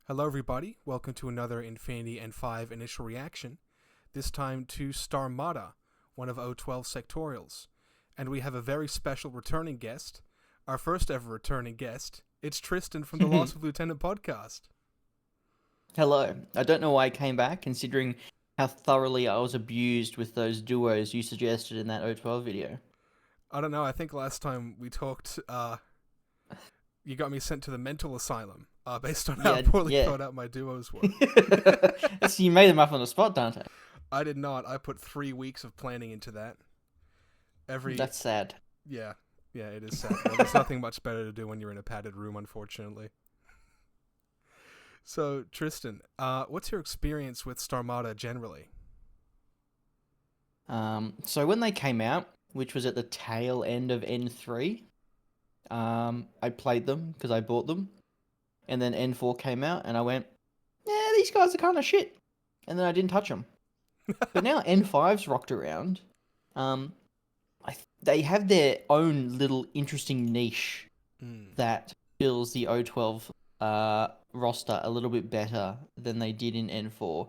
Hello, everybody. Welcome to another Infinity N5 initial reaction. This time to Starmada, one of O12 sectorials. And we have a very special returning guest, our first ever returning guest. It's Tristan from the Loss of Lieutenant podcast. Hello. I don't know why I came back, considering how thoroughly I was abused with those duos you suggested in that O12 video. I don't know. I think last time we talked, you got me sent to the mental asylum based on how poorly thought out my duos were. So you made them up on the spot, Dante. I did not. I put 3 weeks of planning into that. That's sad. Yeah, it is sad. Well, there's nothing much better to do when you're in a padded room, unfortunately. So, Tristan, what's your experience with Starmada generally? So when they came out, which was at the tail end of N3, I played them because I bought them. And then N4 came out and I went, yeah, these guys are kind of shit. And then I didn't touch them. But now N5's rocked around. They have their own little interesting niche that fills the O12 roster a little bit better than they did in N4.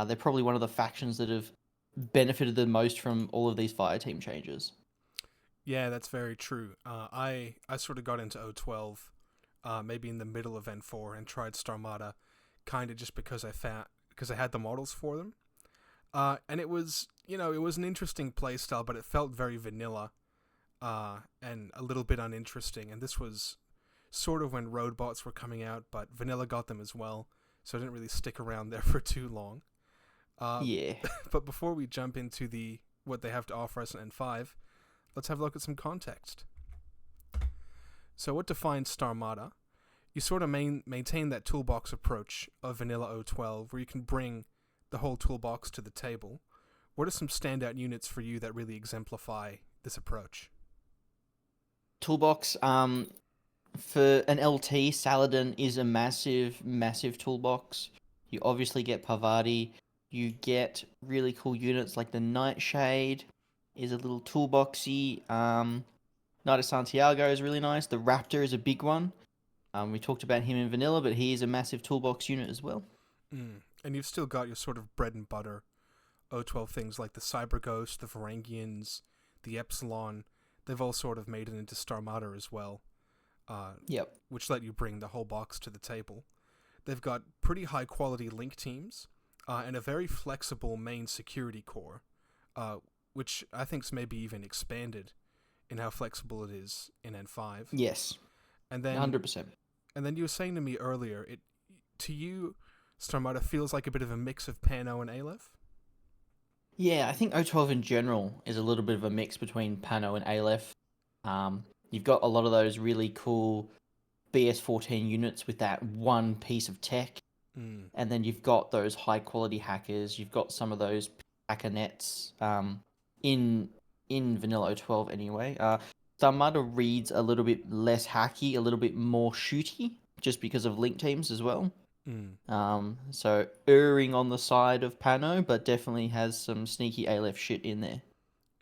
They're probably one of the factions that have benefited the most from all of these Fireteam changes. Yeah, that's very true. I sort of got into O12 maybe in the middle of N4 and tried Starmada kind of just because I had the models for them. And it was an interesting playstyle, but it felt very vanilla and a little bit uninteresting. And this was sort of when roadbots were coming out, but vanilla got them as well, so I didn't really stick around there for too long. Yeah. But before we jump into what they have to offer us in N5, let's have a look at some context. So what defines Starmada? You sort of maintain that toolbox approach of vanilla O12, where you can bring the whole toolbox to the table. What are some standout units for you that really exemplify this approach? Toolbox, for an LT, Saladin is a massive, massive toolbox. You obviously get Parvati. You get really cool units like the Nightshade is a little toolboxy. Knight of Santiago is really nice. The Raptor is a big one. We talked about him in vanilla, but he is a massive toolbox unit as well. And you've still got your sort of bread and butter O12 things like the Cyber Ghost, the Varangians, the Epsilon. They've all sort of made it into Starmada as well. Yep. Which let you bring the whole box to the table. They've got pretty high quality link teams and a very flexible main security core, which I think's maybe even expanded in how flexible it is in N5. Yes. And then 100%. And then you were saying to me earlier, to you, Starmada feels like a bit of a mix of Pano and Aleph? Yeah, I think O12 in general is a little bit of a mix between Pano and Aleph. You've got a lot of those really cool BS14 units with that one piece of tech. And then you've got those high-quality hackers. You've got some of those hacker nets in Vanilla O12 anyway. Starmada reads a little bit less hacky, a little bit more shooty, just because of link teams as well. So erring on the side of Pano, but definitely has some sneaky Aleph shit in there.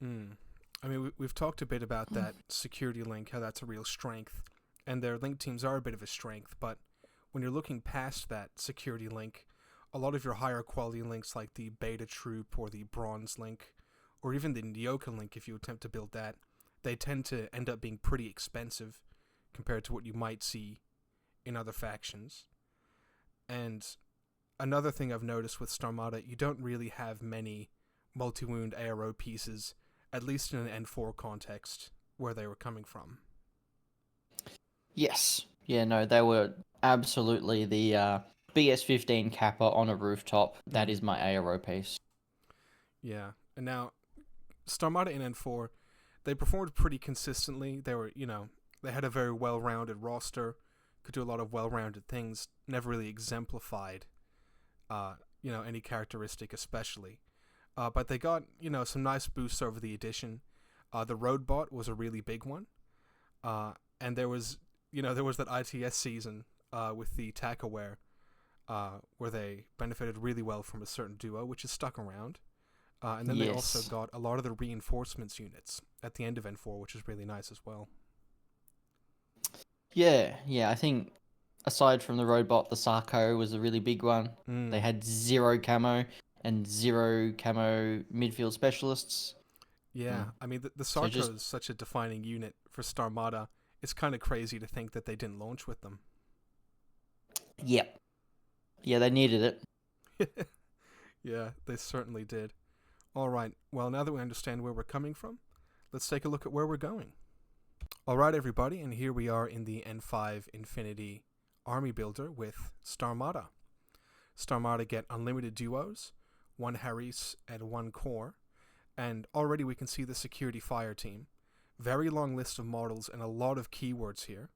I mean, we've talked a bit about that security link, how that's a real strength, and their link teams are a bit of a strength, but when you're looking past that security link, a lot of your higher quality links like the Beta Troop or the Bronze link, or even the Nyoka link if you attempt to build that, they tend to end up being pretty expensive compared to what you might see in other factions. And another thing I've noticed with Starmada, you don't really have many multi-wound ARO pieces, at least in an N4 context, where they were coming from. Yes. Yeah, no, they were absolutely the BS15 Kappa on a rooftop. That is my ARO piece. Yeah. And now, Starmada in N4, they performed pretty consistently. They were, they had a very well-rounded roster, could do a lot of well-rounded things, never really exemplified, any characteristic especially. But they got, some nice boosts over the edition. The Roadbot was a really big one. And there was that ITS season with the TAC-aware where they benefited really well from a certain duo, which is stuck around. And then they also got a lot of the reinforcements units at the end of N4, which is really nice as well. Yeah, I think aside from the robot, the Sarco was a really big one. They had 0 camo and 0 camo midfield specialists. Yeah, I mean, the So Sarco is such a defining unit for Starmada. It's kind of crazy to think that they didn't launch with them. Yep. Yeah, they needed it. Yeah, they certainly did. All right, well, now that we understand where we're coming from, let's take a look at where we're going. All right, everybody, and here we are in the N5 Infinity Army Builder with Starmada. Starmada get unlimited duos, 1 Harris and 1 core, and already we can see the security fire team. Very long list of models and a lot of keywords here.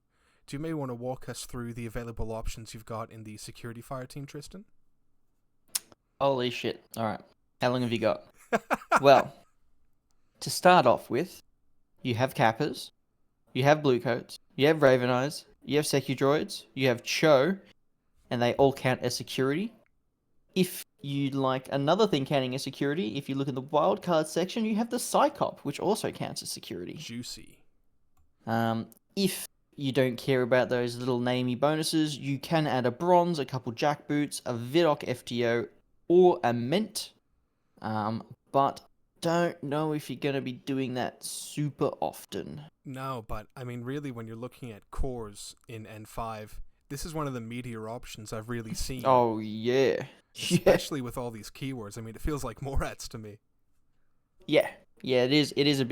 Do you may want to walk us through the available options you've got in the security fire team, Tristan? Holy shit. All right. How long have you got? Well, to start off with, you have Kappas, you have Bluecoats, you have Raveneyes, you have Secu Droids, you have Cho, and they all count as security. If you like another thing counting as security, if you look in the wildcard section, you have the Cyclops, which also counts as security. Juicy. If you don't care about those little namey bonuses, you can add a bronze, a couple Jackboots, a Vidocq FTO, or a Ment. But don't know if you're going to be doing that super often. No, but I mean, really, when you're looking at cores in N5, this is one of the meatier options I've really seen. Oh, yeah. Especially with all these keywords. I mean, it feels like Morats to me. Yeah, it is a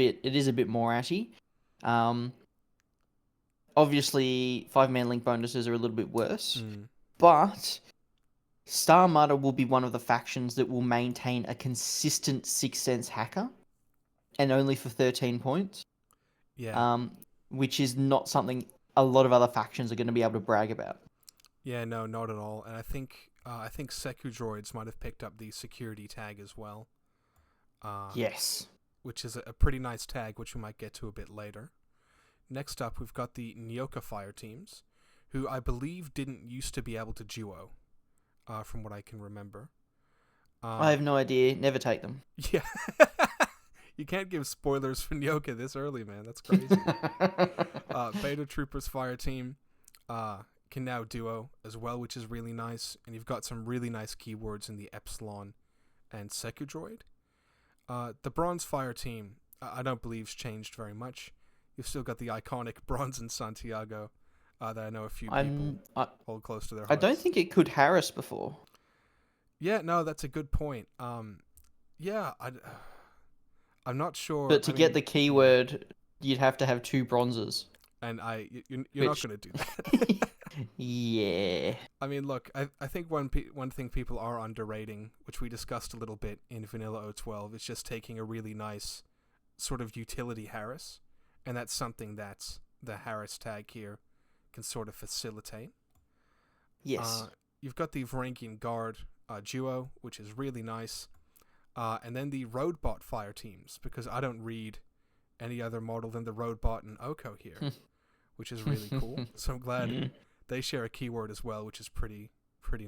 bit more atty. Obviously 5-man link bonuses are a little bit worse, but Starmada will be one of the factions that will maintain a consistent 6th Sense hacker, and only for 13 points. Yeah. Which is not something a lot of other factions are going to be able to brag about. Yeah, no, not at all. And I think Secu Droids might have picked up the security tag as well. Yes. Which is a pretty nice tag, which we might get to a bit later. Next up, we've got the Nyoka fire teams, who I believe didn't used to be able to duo, from what I can remember. I have no idea. Never take them. Yeah. You can't give spoilers for Nyoka this early, man. That's crazy. Beta Troopers fire team can now duo as well, which is really nice. And you've got some really nice keywords in the Epsilon and Secu Droid. The Bronze fire team, I don't believe's changed very much. You've still got the iconic Bronze and Santiago that I know a few people hold close to their hearts. I don't think it could Harris before. Yeah, no, that's a good point. Yeah, I'm not sure. But to get the keyword, you'd have to have 2 bronzes. And you're not going to do that. Yeah. I mean, look, I think one thing people are underrating, which we discussed a little bit in Vanilla 012, is just taking a really nice sort of utility Harris. And that's something that the Harris tag here can sort of facilitate. Yes. You've got the Varangian Guard duo, which is really nice. And then the Roadbot fire teams, because I don't read any other model than the Roadbot and Oko here, which is really cool. So I'm glad they share a keyword as well, which is pretty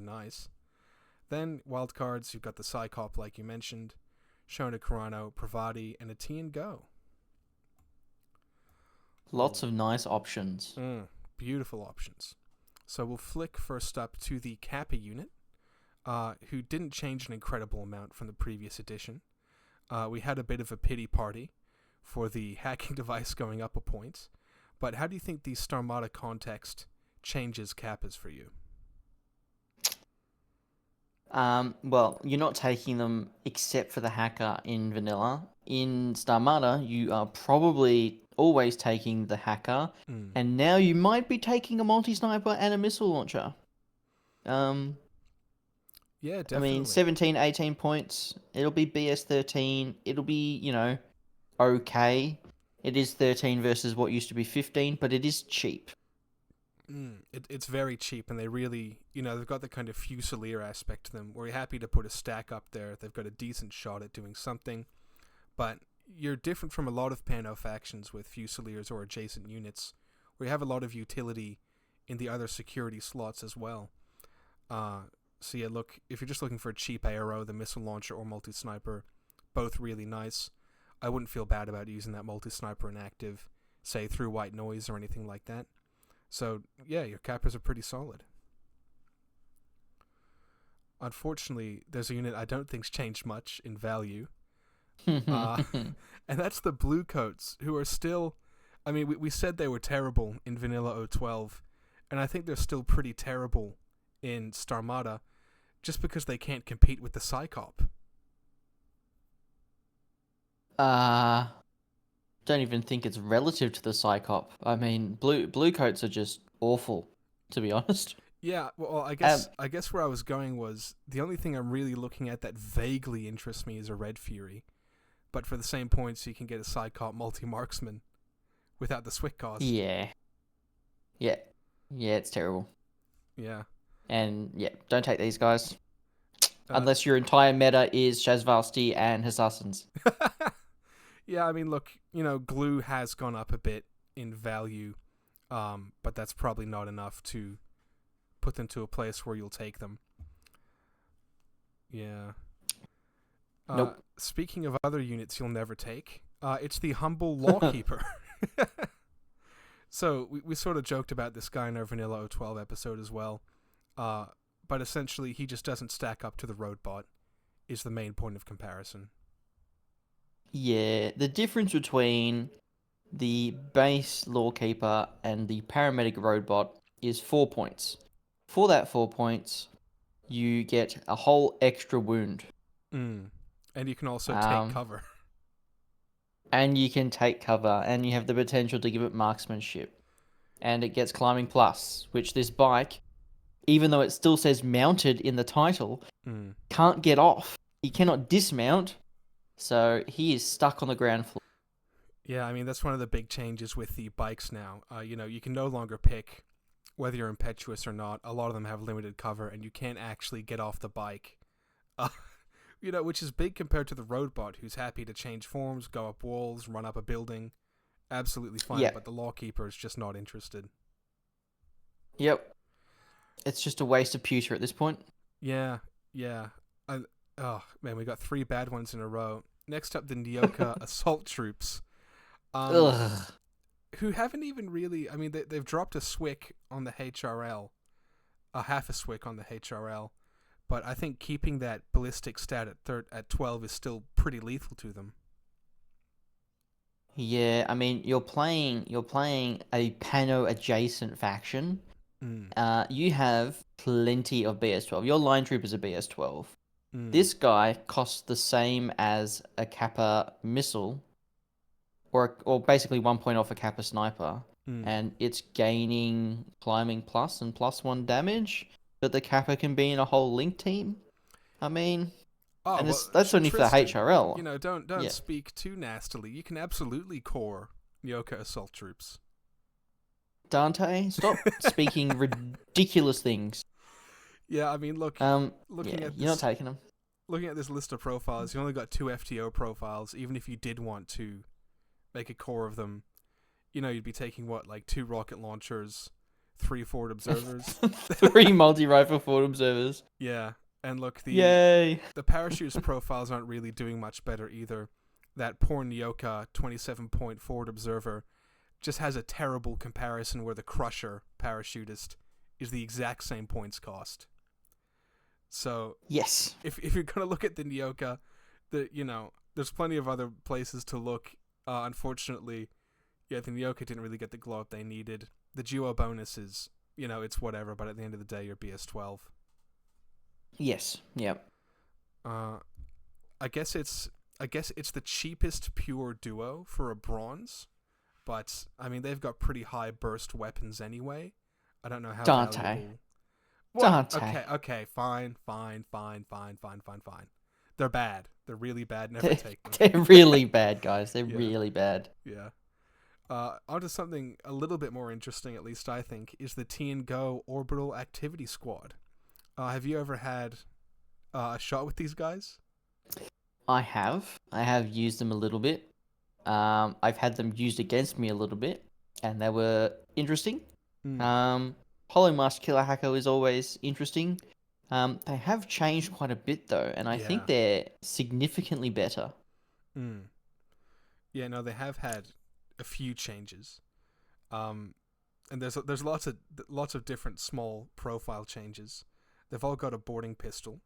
nice. Then wildcards, you've got the Cyclops, like you mentioned, Shona Carano, Parvati, and a Tian Gou. Lots of nice options. Beautiful options. So we'll flick first up to the Kappa unit, who didn't change an incredible amount from the previous edition. We had a bit of a pity party for the hacking device going up a point. But how do you think the Starmada context changes Kappas for you? Well, you're not taking them except for the hacker in Vanilla. In Starmada, you are probably always taking the hacker, and now you might be taking a multi-sniper and a missile launcher. Yeah, definitely. I mean, 17, 18 points. It'll be BS13. It'll be, okay. It is 13 versus what used to be 15, but it is cheap. It's very cheap, and they really, they've got the kind of Fusilier aspect to them, where you're happy to put a stack up there. They've got a decent shot at doing something, but you're different from a lot of Pano factions with Fusiliers or adjacent units, where you have a lot of utility in the other security slots as well. So yeah, look, if you're just looking for a cheap arrow, the missile launcher or multi-sniper, both really nice. I wouldn't feel bad about using that multi-sniper in active, say through white noise or anything like that. So, yeah, your Kappas are pretty solid. Unfortunately, there's a unit I don't think's changed much in value. And that's the Bluecoats, who are still... I mean, we said they were terrible in Vanilla 012, and I think they're still pretty terrible in Starmada, just because they can't compete with the Cyclops. Don't even think it's relative to the Cyclops. I mean, Bluecoats are just awful, to be honest. Yeah, well, I guess where I was going was the only thing I'm really looking at that vaguely interests me is a Red Fury, but for the same points you can get a Cyclops multi-marksman without the Swick cost. Yeah, it's terrible. Yeah, and yeah, don't take these guys unless your entire meta is Shazvasti and Assassins. Yeah, I mean, look, glue has gone up a bit in value, but that's probably not enough to put them to a place where you'll take them. Yeah. Nope. Speaking of other units you'll never take, it's the humble Lawkeeper. So we sort of joked about this guy in our Vanilla 012 episode as well, but essentially he just doesn't stack up to the Roadbot, is the main point of comparison. Yeah, the difference between the base Lawkeeper and the Paramedic Roadbot is 4 points. For that 4 points, you get a whole extra wound. And you can also take cover. And you can take cover, and you have the potential to give it marksmanship. And it gets climbing plus, which this bike, even though it still says mounted in the title, can't get off. He cannot dismount, so he is stuck on the ground floor. Yeah, I mean, that's one of the big changes with the bikes now. You can no longer pick whether you're impetuous or not. A lot of them have limited cover, and you can't actually get off the bike. Which is big compared to the Roadbot, who's happy to change forms, go up walls, run up a building. Absolutely fine, yeah. But the Lawkeeper is just not interested. Yep. It's just a waste of pewter at this point. Yeah. Oh, man, we got 3 bad ones in a row. Next up, the Nyoka Assault Troops. Who haven't even really... I mean, they've dropped a Swick on the HRL. A half a Swick on the HRL. But I think keeping that ballistic stat at 12 is still pretty lethal to them. Yeah, I mean, you're playing a Pano adjacent faction. You have plenty of BS12. Your line troop is a BS12. This guy costs the same as a Kappa missile, or basically 1 point off a Kappa sniper, and it's gaining climbing plus and +1 damage. But the Kappa can be in a whole link team. I mean, that's only Tristan, for HRL. Don't speak too nastily. You can absolutely core Nyoka Assault Troops. Dante, stop speaking ridiculous things. Yeah, I mean, look. You're not taking them. Looking at this list of profiles, you only got 2 FTO profiles. Even if you did want to make a core of them, you'd be taking 2 rocket launchers, 3 forward observers, 3 multi-rifle forward observers. Yeah, and look, Yay! The parachutes profiles aren't really doing much better either. That poor Nyoka 27-point forward observer just has a terrible comparison where the Crusher parachutist is the exact same points cost. So yes, if you're gonna look at the Nyoka, there's plenty of other places to look. Unfortunately, the Nyoka didn't really get the glow up they needed. The duo bonus is, it's whatever, but at the end of the day, you're BS12. Yes. Yep. I guess it's the cheapest pure duo for a bronze, but I mean they've got pretty high burst weapons anyway. I don't know how Dante. Dante. Okay, fine. They're bad. They're really bad. Never take them. They're really bad, guys. They're really bad. Yeah. Onto something a little bit more interesting, at least I think, is the Tian Gou Orbital Activity Squad. Have you ever had a shot with these guys? I have. I have used them a little bit. I've had them used against me a little bit, and they were interesting. Hollow Master Killer Hacker is always interesting. They have changed quite a bit, though, and I think they're significantly better. Yeah, no, they have had a few changes. And there's lots of different small profile changes. They've all got a boarding pistol,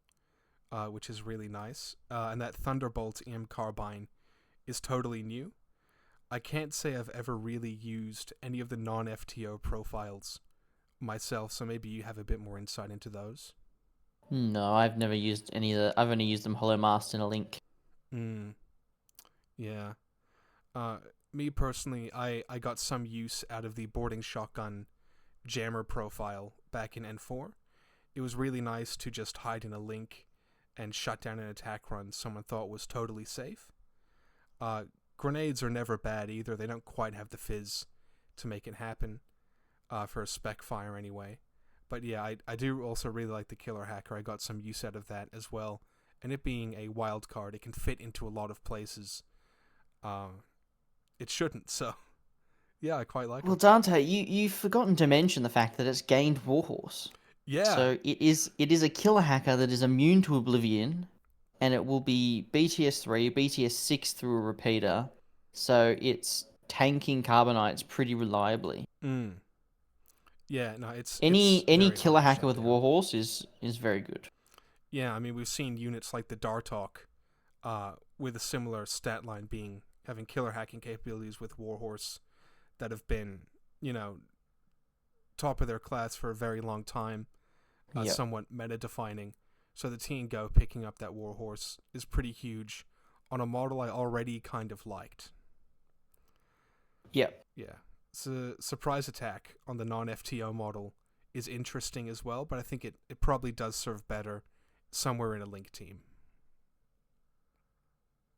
which is really nice. And that Thunderbolt EM carbine is totally new. I can't say I've ever really used any of the non-FTO profiles myself, so maybe you have a bit more insight into those. No, I've never used any of the. I've only used them hollow masked in a link. Yeah. Me personally, I got some use out of the boarding shotgun jammer profile back in N4. It was really nice to just hide in a link and shut down an attack run someone thought was totally safe. Grenades are never bad either. They don't quite have the fizz to make it happen, for a spec fire anyway. But yeah, I do also really like the Killer Hacker. I got some use out of that as well. And it being a wild card, it can fit into a lot of places. It shouldn't, so yeah, I quite like it. Well, Dante, you've forgotten to mention the fact that it's gained Warhorse. Yeah. So it is a Killer Hacker that is immune to Oblivion, and it will be BTS 3, BTS 6 through a repeater. So it's tanking Carbonites pretty reliably. Yeah, no, it's any very Killer hard to Hacker with shut down. Warhorse is very good. Yeah, I mean, we've seen units like the Dartok, with a similar stat line having killer hacking capabilities with Warhorse that have been, top of their class for a very long time, somewhat meta-defining. So the Tian Gou picking up that Warhorse is pretty huge on a model I already kind of liked. Yep. Yeah. So surprise attack on the non-FTO model is interesting as well, but I think it probably does serve better somewhere in a link team.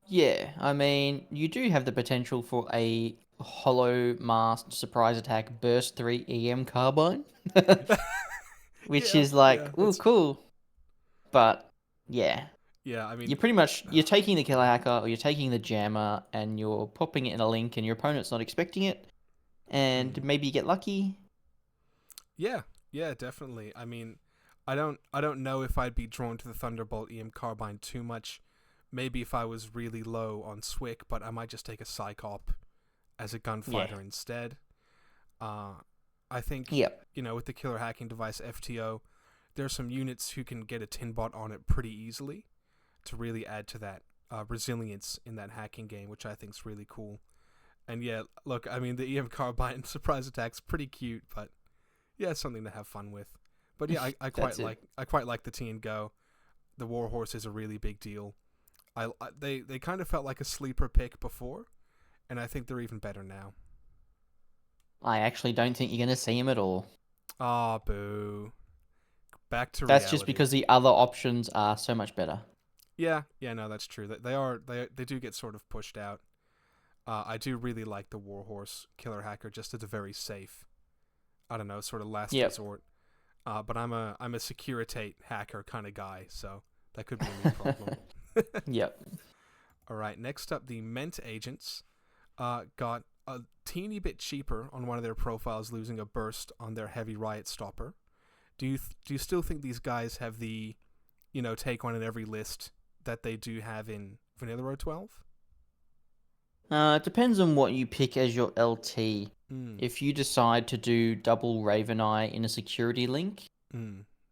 Yeah, I mean, you do have the potential for a hollow masked surprise attack burst 3 EM carbine, which is like, ooh, cool. But yeah, I mean, you're pretty much you're taking the Killer Hacker or you're taking the Jammer and you're popping it in a link, and your opponent's not expecting it, and maybe you get lucky. Yeah, definitely. I mean, I don't know if I'd be drawn to the Thunderbolt EM carbine too much. Maybe if I was really low on Swick, but I might just take a Cyclops as a gunfighter instead. I think, with the killer hacking device FTO, there's some units who can get a Tinbot on it pretty easily to really add to that resilience in that hacking game, which I think is really cool. And yeah, look, I mean, the EM carbine surprise attack's pretty cute, but yeah, it's something to have fun with. But yeah, I quite like the Tian Gou. The Warhorse is a really big deal. They kind of felt like a sleeper pick before, and I think they're even better now. I actually don't think you're going to see him at all. Ah, boo. Back to That's reality. just because the other options are so much better. Yeah, no, that's true. They do get sort of pushed out. I do really like the Warhorse Killer Hacker just as a very safe, I don't know, sort of last resort. But I'm a Securitate hacker kind of guy, so that could be a new problem. Yep. All right, next up, the Ment Agents got a teeny bit cheaper on one of their profiles, losing a burst on their heavy riot stopper. Do you still think these guys have the, take one in every list that they do have in Vanilla Row 12? It depends on what you pick as your LT. If you decide to do double Raveneye in a security link,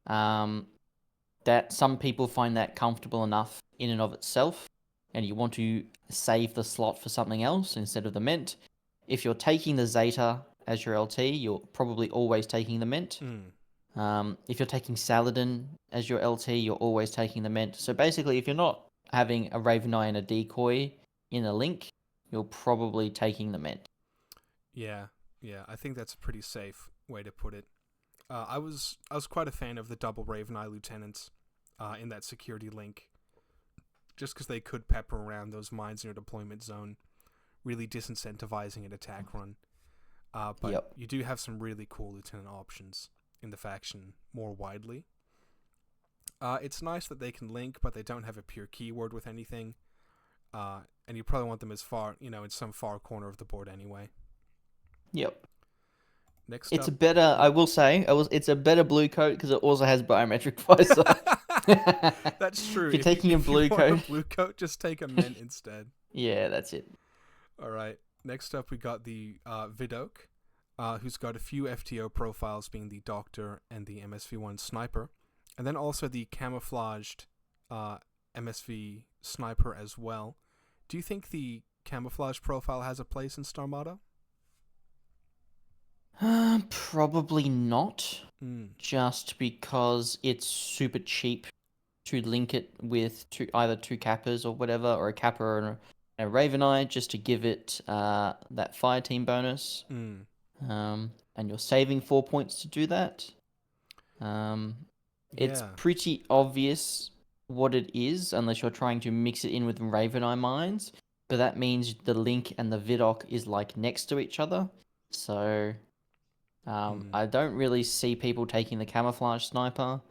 that some people find that comfortable enough in and of itself, and you want to save the slot for something else instead of the Ment. If you're taking the Zeta as your LT, you're probably always taking the Ment. If you're taking Saladin as your LT, you're always taking the Ment. So basically, if you're not having a Raveneye and a decoy in a link, you're probably taking the Ment. Yeah, I think that's a pretty safe way to put it. I was quite a fan of the double Raveneye lieutenants in that security link, just because they could pepper around those mines in your deployment zone, really disincentivizing an attack run. But you do have some really cool lieutenant options in the faction more widely. It's nice that they can link, but they don't have a pure keyword with anything. And you probably want them as far, in some far corner of the board anyway. Yep. Next it's up, a better, I will say, it's a better blue coat because it also has biometric visor. That's true. If you're taking a blue coat, just take a Ment instead. Yeah, that's it. All right. Next up, we got the Vidocq. who's got a few FTO profiles, being the Doctor and the MSV-1 Sniper, and then also the camouflaged MSV Sniper as well. Do you think the camouflage profile has a place in Starmada? Probably not. Mm. Just because it's super cheap to link it with either two Kappas or whatever, or a Kappa and a Raveneye, just to give it that Fireteam bonus. Mm. And you're saving 4 points to do that. It's Yeah. pretty obvious what it is, unless you're trying to mix it in with Raveneye mines. But that means the link and the Vidocq is like next to each other. So I don't really see people taking the camouflage sniper.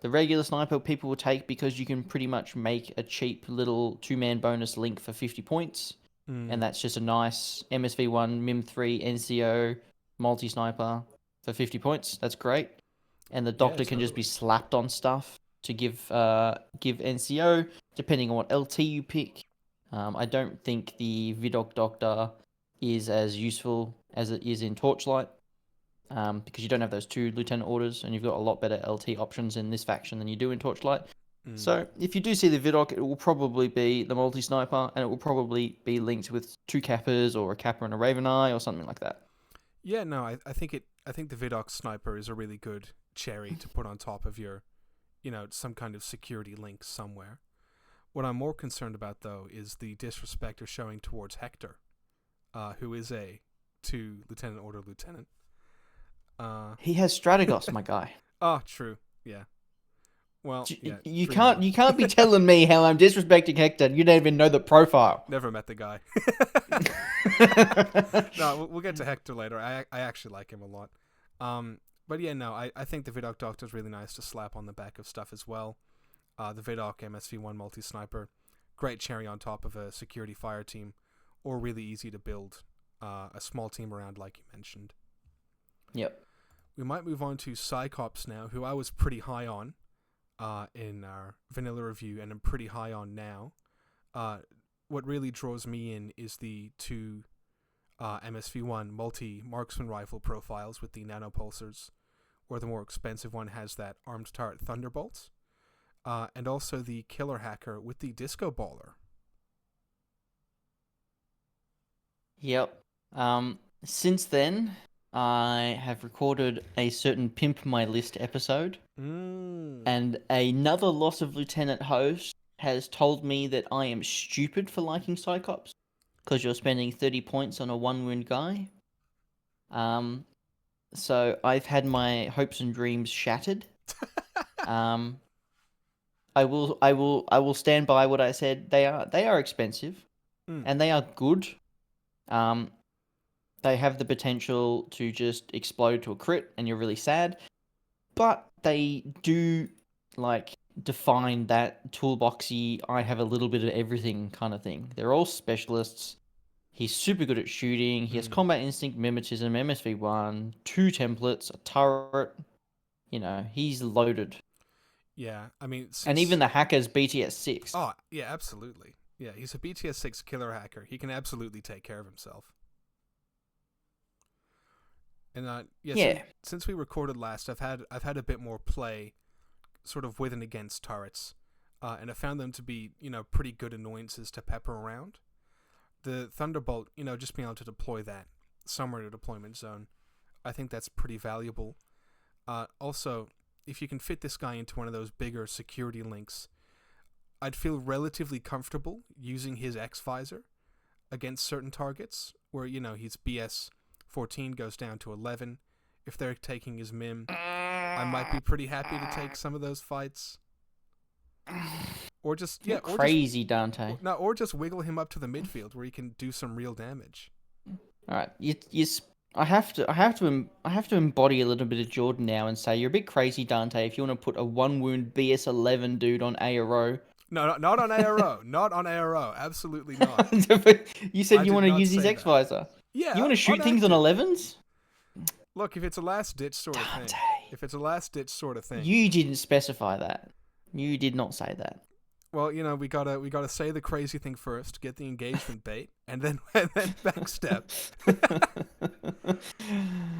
The regular sniper people will take because you can pretty much make a cheap little 2-man bonus link for 50 points. And that's just a nice MSV1, MIM3, NCO, multi-sniper for 50 points. That's great. And the Doctor can just be slapped on stuff to give NCO, depending on what LT you pick. I don't think the Vidocq Doctor is as useful as it is in Torchlight, because you don't have those 2 lieutenant orders, and you've got a lot better LT options in this faction than you do in Torchlight. So if you do see the Vidocq, it will probably be the multi-sniper, and it will probably be linked with 2 Kappas or a Kappa and a Raveneye or something like that. Yeah, no, I think the Vidocq Sniper is a really good cherry to put on top of your, some kind of security link somewhere. What I'm more concerned about, though, is the disrespect they're showing towards Hector, who is a 2 lieutenant order lieutenant. He has Strategos, my guy. Oh, true. Yeah. Well, yeah, you can't be telling me how I'm disrespecting Hector. You don't even know the profile. Never met the guy. No, we'll get to Hector later. I actually like him a lot. But yeah, no, I think the Vidocq Doctor is really nice to slap on the back of stuff as well. The Vidocq MSV1 multi-sniper, great cherry on top of a security fire team, or really easy to build a small team around, like you mentioned. Yep. We might move on to Cyclops now, who I was pretty high on in our vanilla review, and I'm pretty high on now. What really draws me in is the 2 MSV1 multi-marksman rifle profiles with the nanopulsars, where the more expensive one has that armed turret Thunderbolts, and also the killer hacker with the disco baller. Yep. Since then, I have recorded a certain Pimp My List episode, and another Loss of Lieutenant host has told me that I am stupid for liking Cyclops, because you're spending 30 points on a 1-wound guy. So I've had my hopes and dreams shattered. I will stand by what I said. They are expensive, and they are good. They have the potential to just explode to a crit, and you're really sad. But they do define that toolboxy, I have a little bit of everything kind of thing. They're all specialists. He's super good at shooting. He has combat instinct, mimetism, MSV1, 2 templates, a turret. He's loaded. Yeah, I mean... And even the hacker's BTS 6. Oh, yeah, absolutely. Yeah, he's a BTS 6 killer hacker. He can absolutely take care of himself. And since we recorded last, I've had a bit more play, sort of with and against turrets, and I found them to be pretty good annoyances to pepper around. The Thunderbolt, just being able to deploy that somewhere in a deployment zone, I think that's pretty valuable. Also, if you can fit this guy into one of those bigger security links, I'd feel relatively comfortable using his X-Visor against certain targets, where, his BS 14 goes down to 11. If they're taking his MIM, I might be pretty happy to take some of those fights. Or just crazy Dante. Or just wiggle him up to the midfield where he can do some real damage. All right, I have to embody a little bit of Jordan now and say you're a bit crazy, Dante. If you want to put a 1-wound BS 11 dude on ARO. No, not on ARO. Not on ARO. Absolutely not. You said you want to use his X-Visor. Yeah. You want to shoot things on 11s? Look, if it's a last-ditch sort of thing. You didn't specify that. You did not say that. Well, we gotta say the crazy thing first, get the engagement bait, and then backstep.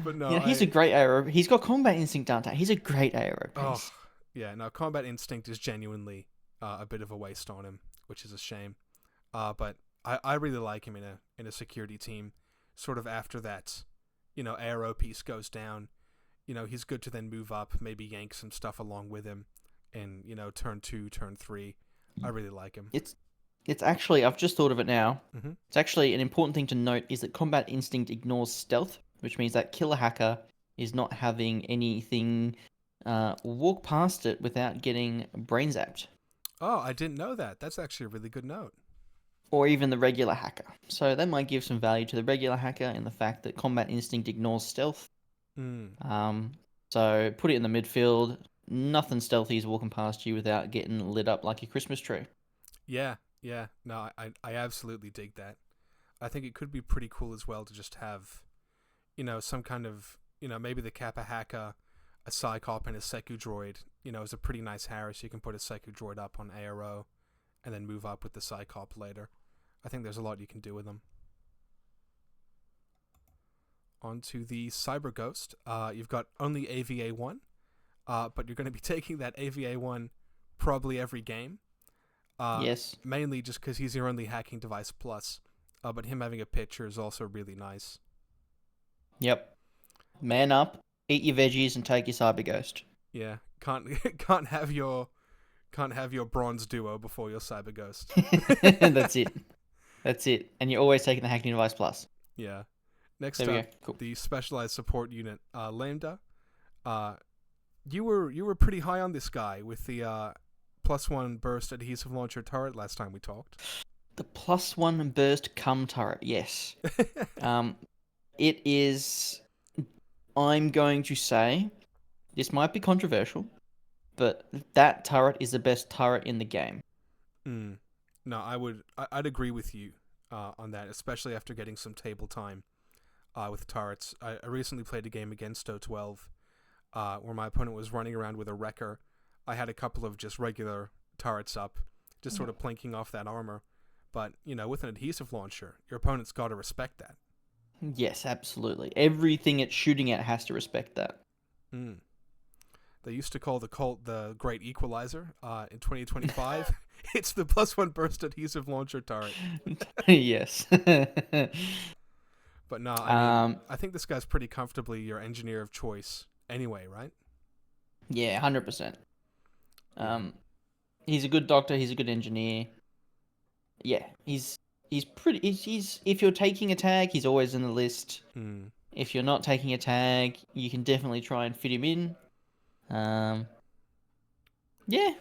But no, he's a great ARO. He's got combat instinct, Dante. He's a great ARO piece. Oh, yeah. No, combat instinct is genuinely a bit of a waste on him, which is a shame. But I really like him in a security team. Sort of after that, ARO piece goes down. He's good to then move up, maybe yank some stuff along with him, in turn 2, turn 3. I really like him. It's actually, I've just thought of it now. Mm-hmm. It's actually an important thing to note is that combat instinct ignores stealth, which means that killer hacker is not having anything walk past it without getting brain zapped. Oh, I didn't know that. That's actually a really good note. Or even the regular hacker. So that might give some value to the regular hacker in the fact that combat instinct ignores stealth. So put it in the midfield. Nothing stealthy is walking past you without getting lit up like a Christmas tree. Yeah. No, I absolutely dig that. I think it could be pretty cool as well to just have, some kind of, maybe the Kappa hacker, a Cyclops, and a Secu Droid, is a pretty nice Harris. You can put a Secu Droid up on ARO and then move up with the Cyclops later. I think there's a lot you can do with them. Onto the Cyber Ghost. You've got only AVA-1, but you're going to be taking that AVA-1 probably every game. Yes. Mainly just because he's your only hacking device plus. But him having a pitcher is also really nice. Yep. Man up, eat your veggies, and take your Cyber Ghost. Yeah. Can't have your bronze duo before your Cyber Ghost. That's it. And you're always taking the hacking device plus. Yeah. Next there up, cool. The specialized support unit, Lambda. You were pretty high on this guy with the +1 burst adhesive launcher turret last time we talked. The +1 burst cum turret, yes. It is. I'm going to say this might be controversial, but that turret is the best turret in the game. No, I'd agree with you on that, especially after getting some table time with turrets. I recently played a game against O12 where my opponent was running around with a wrecker. I had a couple of just regular turrets up, just sort of plinking off that armor. But, with an adhesive launcher, your opponent's got to respect that. Yes, absolutely. Everything it's shooting at has to respect that. They used to call the Colt the Great Equalizer. In 2025, it's the +1 burst adhesive launcher turret. Yes. But no, I think this guy's pretty comfortably your engineer of choice anyway, right? Yeah, 100%. He's a good doctor. He's a good engineer. Yeah, he's pretty. He's if you're taking a tag, he's always in the list. If you're not taking a tag, you can definitely try and fit him in. Yeah.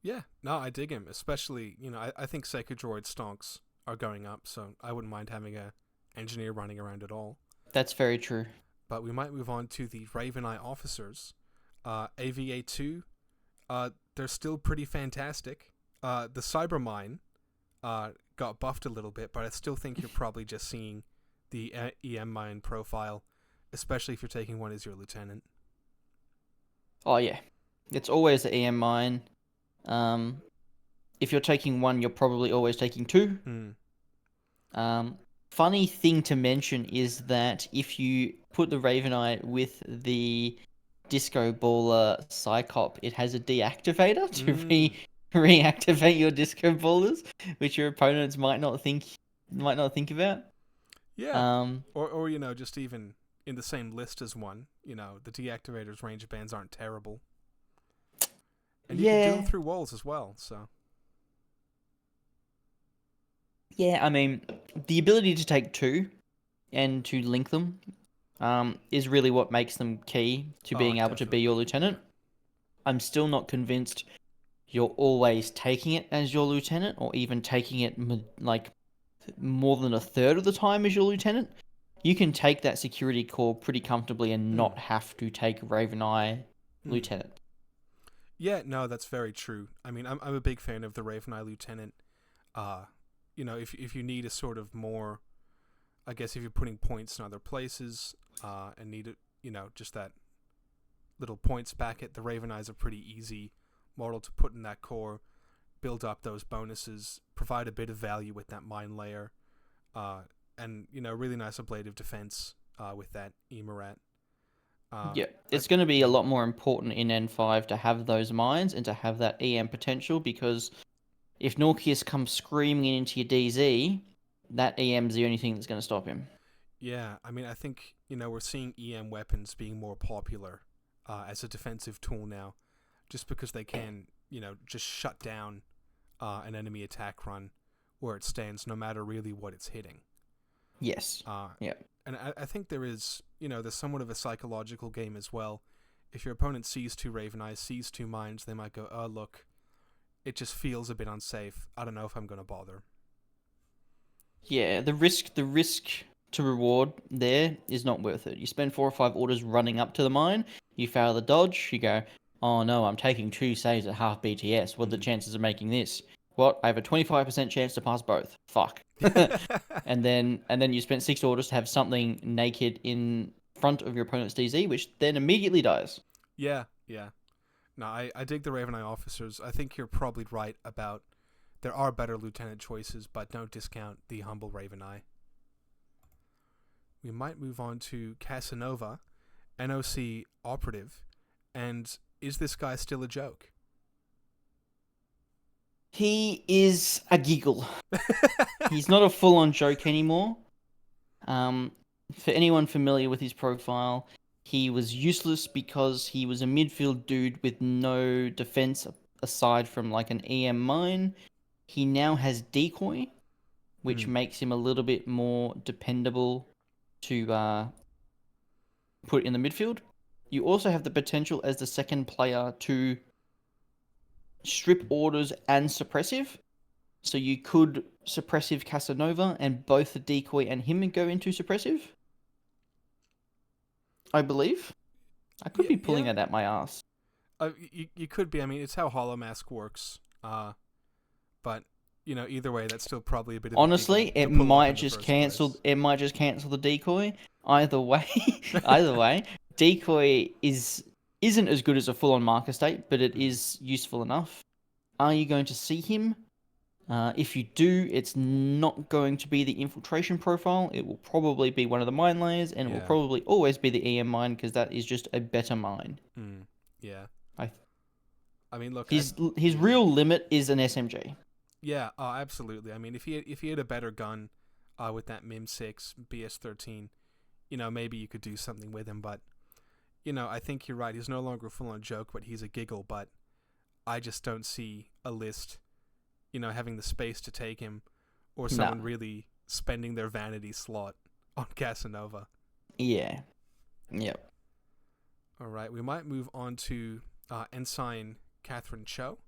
Yeah, no, I dig him. Especially, I think Secu Droid stonks are going up, so I wouldn't mind having a engineer running around at all. That's very true. But we might move on to the Raveneye officers. AVA-2, they're still pretty fantastic. The Cyber Mine got buffed a little bit, but I still think you're probably just seeing the EM Mine profile, especially if you're taking one as your lieutenant. Oh, yeah. It's always the EM Mine. If you're taking one, you're probably always taking two. Funny thing to mention is that if you put the Raveneye with the Disco Baller Cyclops, it has a deactivator to reactivate your Disco Ballers, which your opponents might not think about. Yeah. Or just even in the same list as one, the deactivator's range bands aren't terrible. And you can do them through walls as well, so. Yeah, I mean, the ability to take two and to link them is really what makes them key to being able to be your lieutenant. I'm still not convinced you're always taking it as your lieutenant, or even taking it like more than a third of the time as your lieutenant. You can take that security core pretty comfortably and not have to take Raveneye lieutenant. Yeah, no, that's very true. I mean, I'm a big fan of the Raveneye lieutenant. If you need a sort of more, I guess if you're putting points in other places and need it, just that little points packet, the Raveneye is a pretty easy model to put in that core. build up those bonuses, provide a bit of value with that mine layer, and really nice ablative defense with that Emerat. It's going to be a lot more important in N5 to have those mines and to have that EM potential, because if Norkius comes screaming into your DZ, that EM's the only thing that's going to stop him. Yeah, I mean, I think, we're seeing EM weapons being more popular as a defensive tool now, just because they can, just shut down an enemy attack run where it stands, no matter really what it's hitting. Yes. And I think there is, there's somewhat of a psychological game as well. If your opponent sees 2 Raveneyes, sees 2 mines, they might go, oh, look, it just feels a bit unsafe. I don't know if I'm going to bother. Yeah, the risk to reward there is not worth it. You spend 4 or 5 orders running up to the mine, you fail the dodge, you go, oh no, I'm taking 2 saves at half BTS. What are the chances of making this? What? I have a 25% chance to pass both. Fuck. and then you spent 6 orders to have something naked in front of your opponent's DZ, which then immediately dies. Yeah. No, I dig the Raveneye officers. I think you're probably right about there are better lieutenant choices, but don't discount the humble Raveneye. We might move on to Casanova, NOC operative, and is this guy still a joke? He is a giggle. He's not a full-on joke anymore. For anyone familiar with his profile, he was useless because he was a midfield dude with no defense aside from like an EM mine. He now has decoy, which makes him a little bit more dependable to put in the midfield. You also have the potential as the second player to strip orders and suppressive. So you could suppressive Casanova and both the decoy and him go into suppressive. I believe. I could be pulling that out my ass. You could be. I mean, it's how Hollow Mask works. But either way, that's still probably a bit of honestly, it might just cancel. It might just cancel the decoy. Either way, decoy isn't as good as a full-on marker state, but it is useful enough. Are you going to see him? If you do, it's not going to be the infiltration profile. It will probably be one of the mine layers, and it will probably always be the EM mine, because that is just a better mine. Yeah. I mean, look, his real limit is an SMG. Yeah, absolutely. I mean, if he had a better gun, with that MIM 6 BS13, maybe you could do something with him. But I think you're right. He's no longer a full-on joke, but he's a giggle. But I just don't see a list, having the space to take him, or someone really spending their vanity slot on Casanova. Yeah. Yep. All right, we might move on to Ensign Catherine Cho.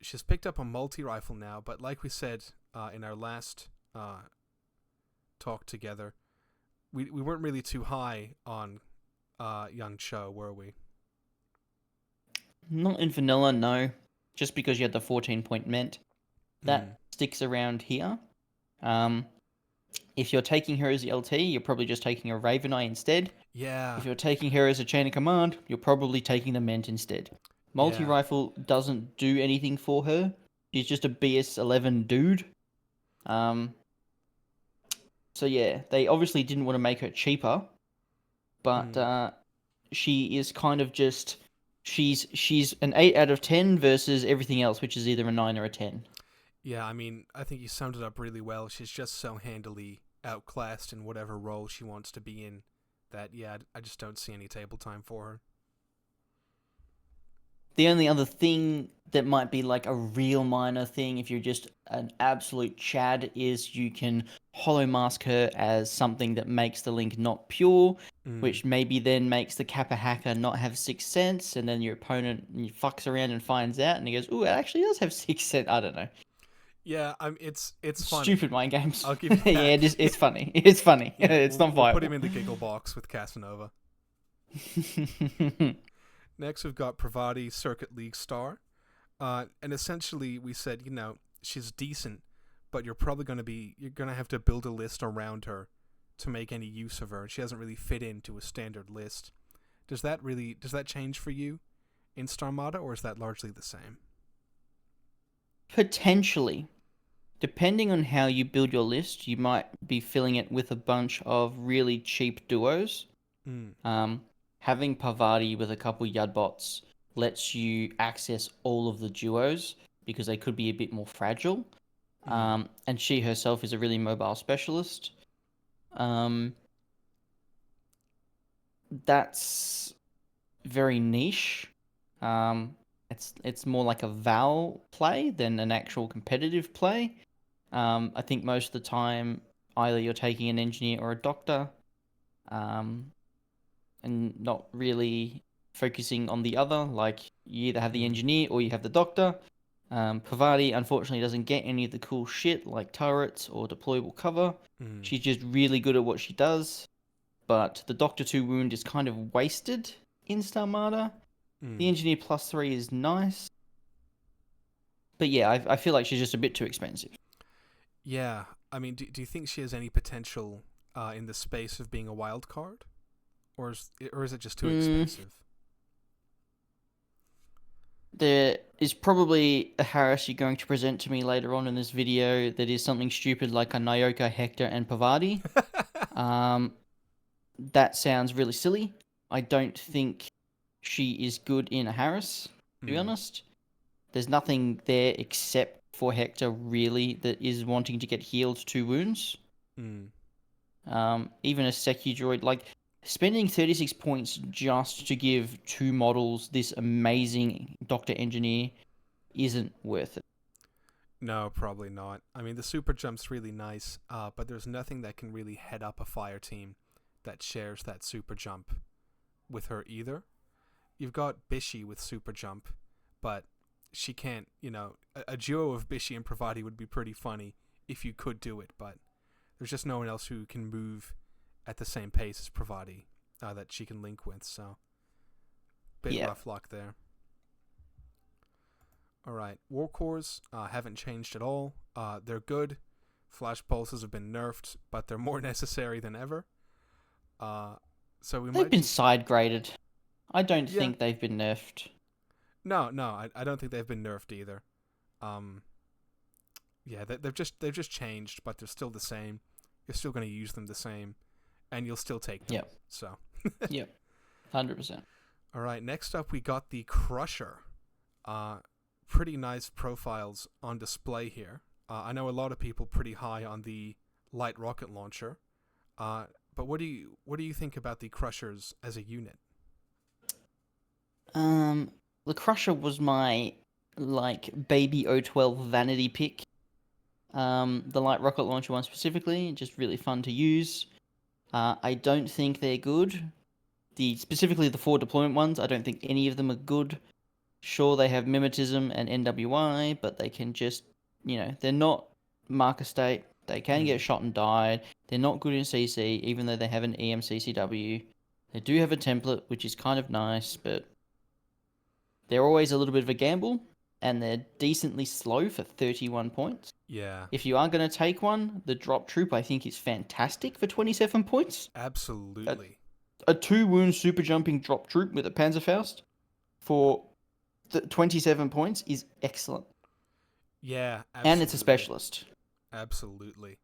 She's picked up a multi-rifle now, but like we said in our last talk together, we weren't really too high on young Cho, were we? Not in vanilla, no. Just because you had the 14-point Ment. That sticks around here. If you're taking her as the LT, you're probably just taking a Raveneye instead. Yeah. If you're taking her as a chain of command, you're probably taking the Ment instead. Multi-rifle doesn't do anything for her. She's just a BS11 dude. So yeah, they obviously didn't want to make her cheaper, but she is kind of just... She's an 8 out of 10 versus everything else, which is either a 9 or a 10. Yeah, I mean, I think you summed it up really well. She's just so handily outclassed in whatever role she wants to be in that, I just don't see any table time for her. The only other thing that might be like a real minor thing, if you're just an absolute Chad, is you can hollow mask her as something that makes the link not pure, which maybe then makes the Kappa hacker not have 6th sense, and then your opponent fucks around and finds out, and he goes, "Ooh, it actually does have 6th sense." I don't know. Yeah, it's funny. Stupid mind games. I'll give you that. Yeah, it's funny. It's funny. Yeah, it's not viable. We'll put him in the giggle box with Casanova. Next, we've got Parvati, Circuit League star. And essentially, we said, she's decent, but you're going to have to build a list around her to make any use of her. And she doesn't really fit into a standard list. Does that change for you in Starmada, or is that largely the same? Potentially. Depending on how you build your list, you might be filling it with a bunch of really cheap duos. Having Parvati with a couple Yudbots lets you access all of the duos because they could be a bit more fragile. And she herself is a really mobile specialist. That's very niche. It's more like a Val play than an actual competitive play. I think most of the time, either you're taking an engineer or a doctor, and not really focusing on the other. Like, you either have the engineer or you have the doctor. Parvati, unfortunately, doesn't get any of the cool shit like turrets or deployable cover. She's just really good at what she does. But the Doctor 2 wound is kind of wasted in Starmada. The Engineer +3 is nice. But yeah, I feel like she's just a bit too expensive. Yeah, I mean, do you think she has any potential in the space of being a wild card? Or is it just too expensive? There is probably a Harris you're going to present to me later on in this video that is something stupid like a Nyoka, Hector, and Parvati. That sounds really silly. I don't think she is good in a Harris, to be honest. There's nothing there except for Hector, really, that is wanting to get healed 2 wounds. Even a Secu Droid, like, spending 36 points just to give 2 models this amazing Doctor Engineer isn't worth it. No, probably not. I mean, the super jump's really nice, but there's nothing that can really head up a fire team that shares that super jump with her either. You've got Bishy with super jump, but she can't, a duo of Bishy and Parvati would be pretty funny if you could do it, but there's just no one else who can move at the same pace as Parvati that she can link with, so bit rough luck there. Alright, Warcors haven't changed at all. They're good. Flash pulses have been nerfed, but they're more necessary than ever. So they've been side graded. I don't think they've been nerfed. No, I don't think they've been nerfed either. They've just changed, but they're still the same. You're still going to use them the same, and you'll still take them. Yep. So. Yep. 100%. All right. Next up, we got the Crusher. Pretty nice profiles on display here. I know a lot of people pretty high on the light rocket launcher. But what do you think about the Crushers as a unit? The Crusher was my baby O12 vanity pick. The light rocket launcher one specifically, just really fun to use. I don't think they're good. Specifically the 4 deployment ones, I don't think any of them are good. Sure, they have mimetism and NWI, but they can just, they're not marker state. They can get shot and die. They're not good in CC, even though they have an EMCCW. They do have a template, which is kind of nice, but they're always a little bit of a gamble, and they're decently slow for 31 points. Yeah. If you are going to take one, the Drop Troop, I think, is fantastic for 27 points. Absolutely. A 2-wound super jumping Drop Troop with a Panzerfaust for 27 points is excellent. Yeah, absolutely. And it's a specialist. Absolutely.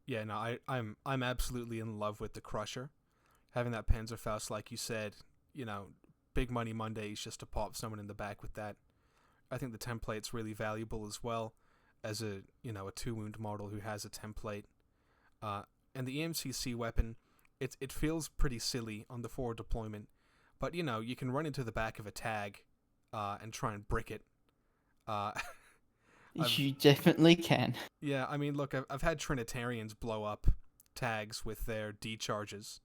Yeah, no, I'm absolutely in love with the Crusher. Having that Panzerfaust, like you said, big money Mondays just to pop someone in the back with that. I think the template's really valuable as well as a 2-wound model who has a template. And the EMCC weapon, it feels pretty silly on the forward deployment, but you can run into the back of a tag and try and brick it. You definitely can. Yeah, I mean, look, I've had Trinitarians blow up tags with their D charges,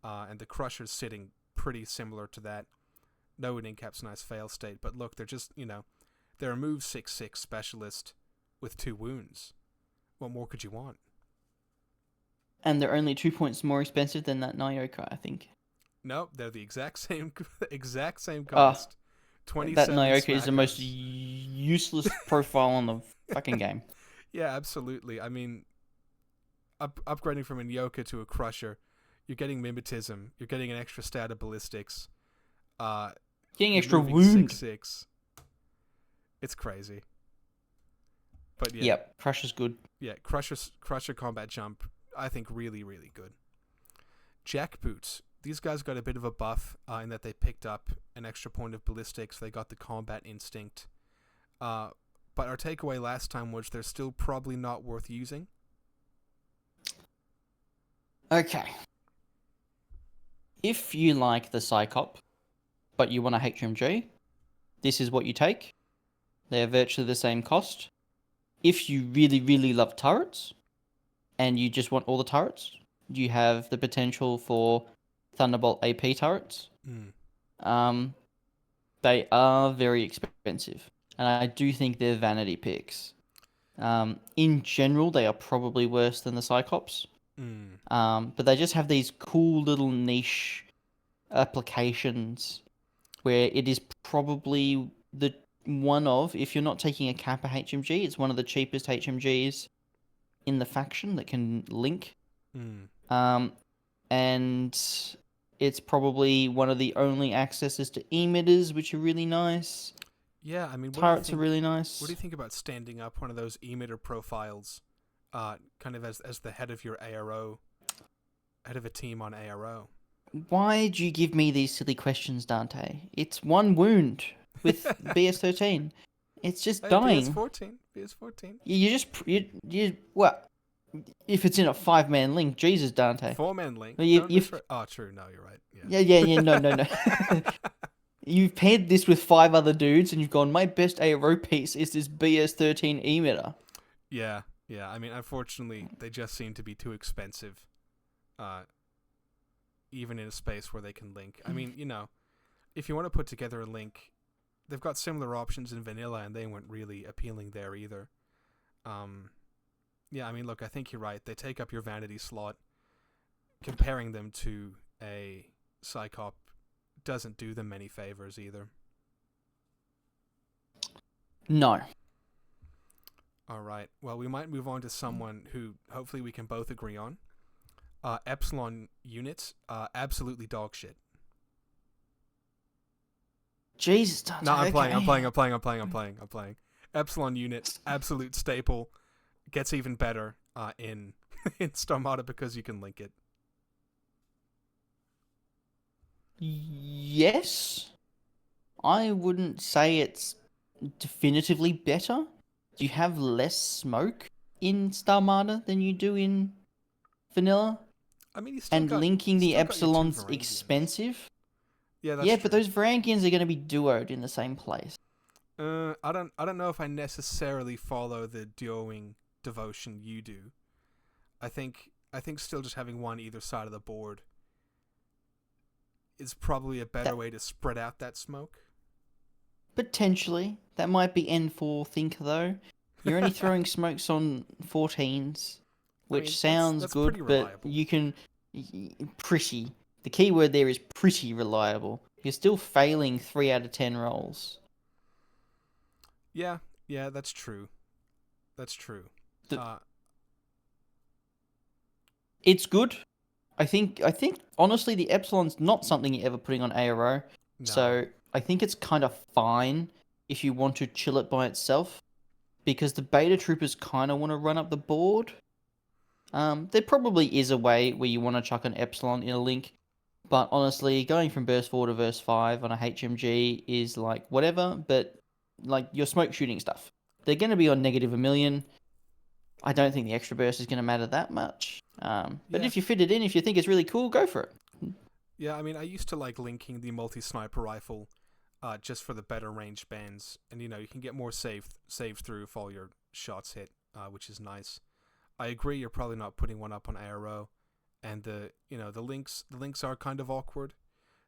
and the Crusher's sitting pretty similar to that. No, it Incap's nice fail state, but look, they're just, they're a move 6/6 specialist with 2 wounds. What more could you want? And they're only 2 points more expensive than that Nyoka, I think. Nope, they're the exact same cost. 27 that Nyoka smackers. is the most useless profile in the fucking game. Yeah, absolutely. I mean, upgrading from a Nyoka to a Crusher, you're getting mimetism, you're getting an extra stat of ballistics, getting extra wound. 6/6. It's crazy. But yeah, Yep, Crush is good. yeah, Crusher combat jump, I think really, really good. Jackboots. These guys got a bit of a buff in that they picked up an extra point of ballistics. They got the combat instinct. But our takeaway last time was they're still probably not worth using. Okay. If you like the Cyclops, but you want a HMG, this is what you take. They're virtually the same cost. If you really, really love turrets, and you just want all the turrets, you have the potential for Thunderbolt AP turrets. They are very expensive, and I do think they're vanity picks. In general, they are probably worse than the Cyclops. But they just have these cool little niche applications where it is probably the one of, if you're not taking a Kappa HMG, it's one of the cheapest HMGs in the faction that can link. And it's probably one of the only accesses to emitters, which are really nice. Yeah, I mean, turrets are really nice. What do you think about standing up one of those emitter profiles, kind of as the head of your ARO, head of a team on ARO? Why do you give me these silly questions, Dante? It's one wound with BS13. It's just dying. BS14. You what? If it's in a 5-man link, Jesus, Dante. 4-man link. Oh, true. No, you're right. Yeah. No. You've paired this with 5 other dudes, and you've gone, my best ARO piece is this BS13 emitter. Yeah. I mean, unfortunately, they just seem to be too expensive. Even in a space where they can link. I mean, if you want to put together a link, they've got similar options in vanilla, and they weren't really appealing there either. Yeah, I mean, look, I think you're right. They take up your vanity slot. Comparing them to a Cyclops doesn't do them many favors either. No. All right. Well, we might move on to someone who hopefully we can both agree on. Epsilon units, absolutely dog shit. Jesus, Dante. No, I'm playing. Epsilon units, absolute staple. Gets even better in Starmada because you can link it. Yes. I wouldn't say it's definitively better. You have less smoke in Starmada than you do in vanilla. I mean, linking the Epsilon's expensive. Yeah, that's true. But those Varangians are going to be duoed in the same place. I don't know if I necessarily follow the duoing devotion you do. I think still just having one either side of the board is probably a better way to spread out that smoke. Potentially. That might be N4 Thinker, though. You're only throwing smokes on 14s, which sounds that's good, but you can... Pretty. The key word there is pretty reliable. You're still failing 3 out of 10 rolls. Yeah, that's true. It's good. I think honestly the Epsilon's not something you're ever putting on ARO. No. So I think it's kind of fine if you want to chill it by itself, because the beta troopers kind of want to run up the board. There probably is a way where you want to chuck an Epsilon in a link, but honestly, going from burst 4 to burst 5 on a HMG is like whatever, but like your smoke shooting stuff. They're going to be on negative 1,000,000. I don't think the extra burst is going to matter that much. But if you fit it in, if you think it's really cool, go for it. Yeah, I mean, I used to like linking the multi-sniper rifle just for the better range bands. And, you can get more save through if all your shots hit, which is nice. I agree you're probably not putting one up on ARO. And, the links are kind of awkward.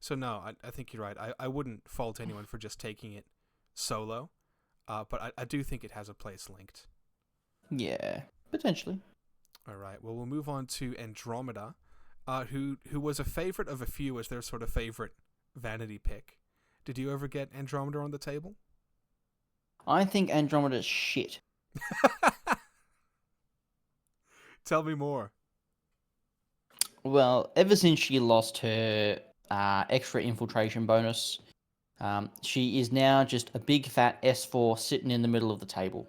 So, no, I think you're right. I wouldn't fault anyone for just taking it solo. But I do think it has a place linked. Yeah, potentially. All right. Well, we'll move on to Andromeda, who was a favorite of a few as their sort of favorite vanity pick. Did you ever get Andromeda on the table? I think Andromeda's shit. Tell me more. Well, ever since she lost her extra infiltration bonus, she is now just a big fat S4 sitting in the middle of the table.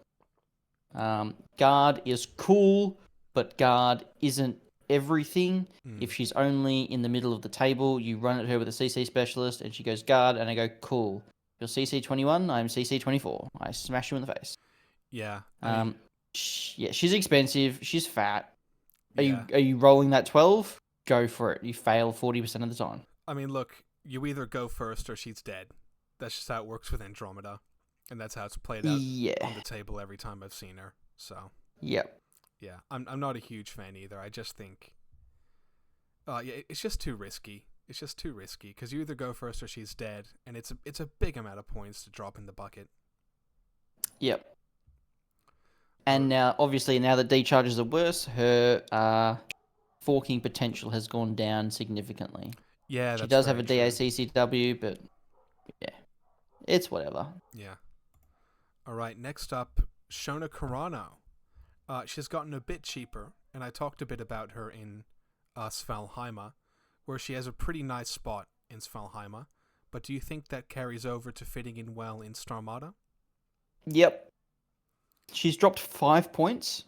Guard is cool, but guard isn't everything. Mm. If she's only in the middle of the table, you run at her with a CC specialist, and she goes guard, and I go cool. You're CC 21, I'm CC 24. I smash you in the face. Yeah. She's expensive. She's fat. Yeah. Are you rolling that 12? Go for it. You fail 40% of the time. I mean, look, you either go first or she's dead. That's just how it works with Andromeda. And that's how it's played out on the table every time I've seen her. So. Yep. Yeah, I'm not a huge fan either. I just think, it's just too risky. It's just too risky because you either go first or she's dead, and it's a big amount of points to drop in the bucket. Yep. And now, obviously, now that D charges are worse, her forking potential has gone down significantly. Yeah, that's she does have a true. DACCW, but yeah, it's whatever. Yeah. All right, next up, Shona Carano. She's gotten a bit cheaper, and I talked a bit about her in Svalheima, where she has a pretty nice spot in Svalheima. But do you think that carries over to fitting in well in Starmada? Yep. She's dropped 5 points.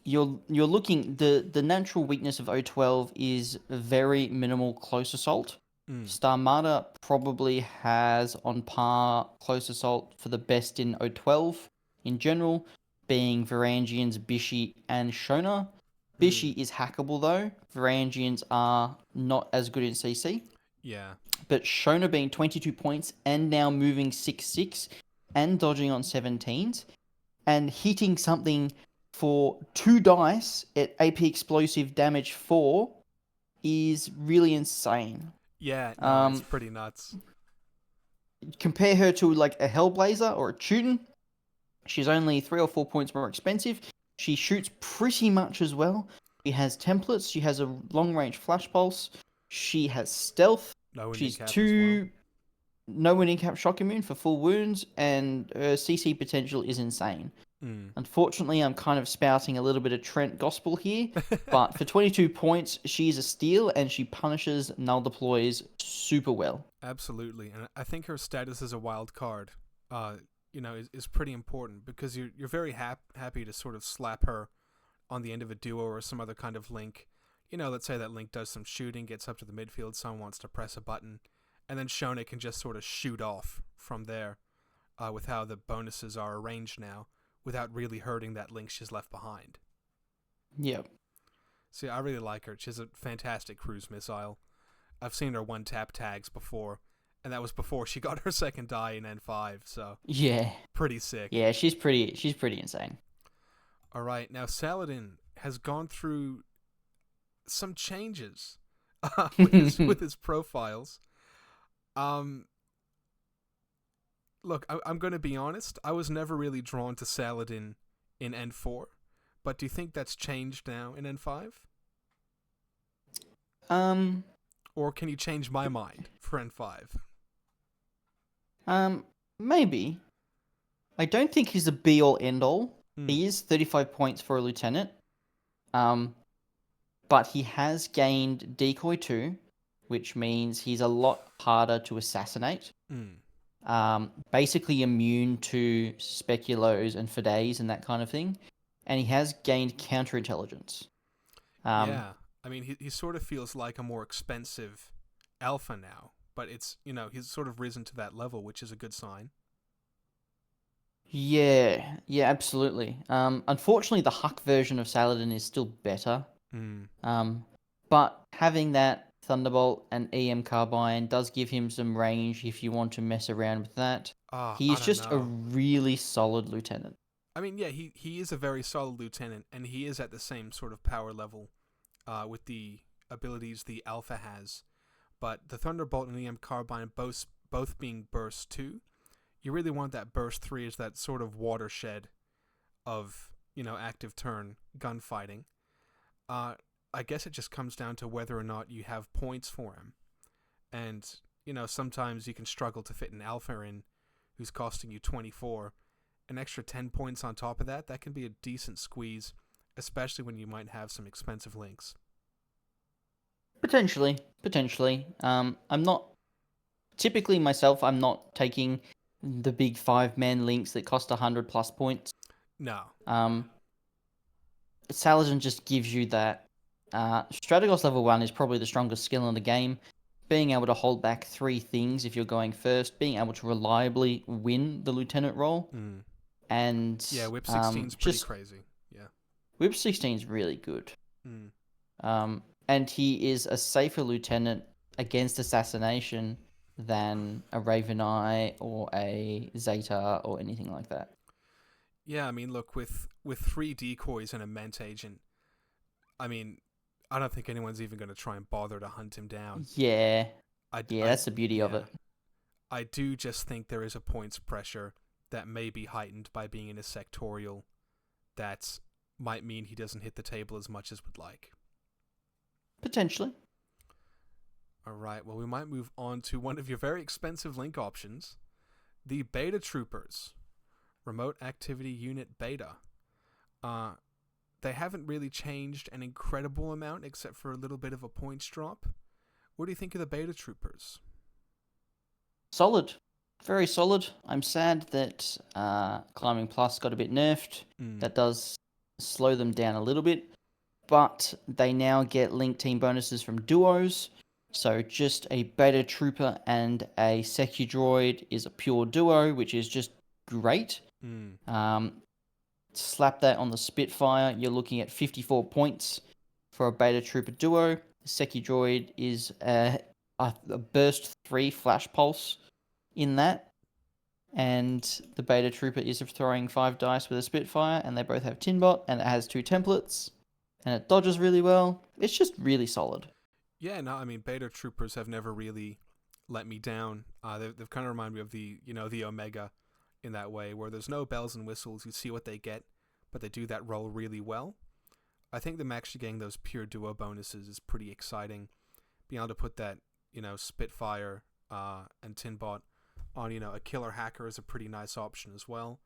You're looking, the natural weakness of O12 is very minimal close assault. Starmada probably has on par close assault for the best in O12 in general, being Varangians, Bishy, and Shona. Bishy is hackable though. Varangians are not as good in CC. Yeah. But Shona being 22 points and now moving 6/6 and dodging on 17s and hitting something for 2 dice at AP explosive damage 4 is really insane. Yeah, no, it's pretty nuts. Compare her to like a Hellblazer or a Teuton. She's only 3 or 4 points more expensive. She shoots pretty much as well. She has templates. She has a long-range flash pulse. She has stealth. She's 2 no winning cap shock immune for full wounds, and her CC potential is insane. Unfortunately, I'm kind of spouting a little bit of Trent gospel here, but for 22 points, she's a steal, and she punishes null deploys super well. Absolutely, and I think her status as a wild card, is pretty important because you're very happy to sort of slap her on the end of a duo or some other kind of link. Let's say that link does some shooting, gets up to the midfield, someone wants to press a button, and then Shona can just sort of shoot off from there with how the bonuses are arranged now, without really hurting that link she's left behind. Yep. See, I really like her. She's a fantastic cruise missile. I've seen her one-tap tags before, and that was before she got her second die in N5, so... Yeah. Pretty sick. Yeah, she's pretty insane. All right, now Saladin has gone through some changes with his profiles. Look, I'm going to be honest. I was never really drawn to Saladin in N4, but do you think that's changed now in N5? Or can you change my mind for N5? Maybe. I don't think he's a be-all, end-all. He is 35 points for a lieutenant. But he has gained Decoy 2, which means he's a lot harder to assassinate. Basically immune to speculos and fides and that kind of thing. And he has gained counterintelligence. Yeah, I mean, he sort of feels like a more expensive alpha now, but it's, he's sort of risen to that level, which is a good sign. Yeah, absolutely. Unfortunately, the Huck version of Saladin is still better. But having that Thunderbolt and EM Carbine does give him some range if you want to mess around with that. He's just a really solid lieutenant. I mean, yeah, he is a very solid lieutenant, and he is at the same sort of power level with the abilities the Alpha has. But the Thunderbolt and EM Carbine both being Burst 2, you really want that Burst 3 as that sort of watershed of, active turn gunfighting. I guess it just comes down to whether or not you have points for him. And, sometimes you can struggle to fit an Alpha in who's costing you 24. An extra 10 points on top of that can be a decent squeeze, especially when you might have some expensive links. Potentially. I'm not... Typically, myself, I'm not taking the big 5-man links that cost 100 plus points. No. Saladin just gives you that. Strategos level 1 is probably the strongest skill in the game. Being able to hold back 3 things if you're going first, being able to reliably win the lieutenant role, and yeah, Whip 16's pretty crazy. Yeah, Whip 16 is really good. Mm. And he is a safer lieutenant against assassination than a Raveneye or a Zeta or anything like that. Yeah, I mean, look, with 3 decoys and a Ment Agent, I mean, I don't think anyone's even going to try and bother to hunt him down. Yeah. That's the beauty of it. I do just think there is a points pressure that may be heightened by being in a sectorial that might mean he doesn't hit the table as much as would like. Potentially. All right, well, we might move on to one of your very expensive link options, the Beta Troopers, Remote Activity Unit Beta. They haven't really changed an incredible amount except for a little bit of a points drop. What do you think of the Beta Troopers? Solid. Very solid. I'm sad that Climbing Plus got a bit nerfed. That does slow them down a little bit. But they now get link team bonuses from duos. So just a Beta Trooper and a Secu Droid is a pure duo, which is just great. Slap that on the Spitfire, you're looking at 54 points for a Beta Trooper duo. Secu Droid is a burst 3 flash pulse in that. And the Beta Trooper is throwing 5 dice with a Spitfire, and they both have Tinbot, and it has 2 templates, and it dodges really well. It's just really solid. Yeah, no, I mean, Beta Troopers have never really let me down. They've kind of reminded me of the Omega in that way, where there's no bells and whistles. You see what they get, but they do that role really well. I think them actually getting those pure duo bonuses is pretty exciting. Being able to put that, Spitfire and Tinbot on, a killer hacker is a pretty nice option as well.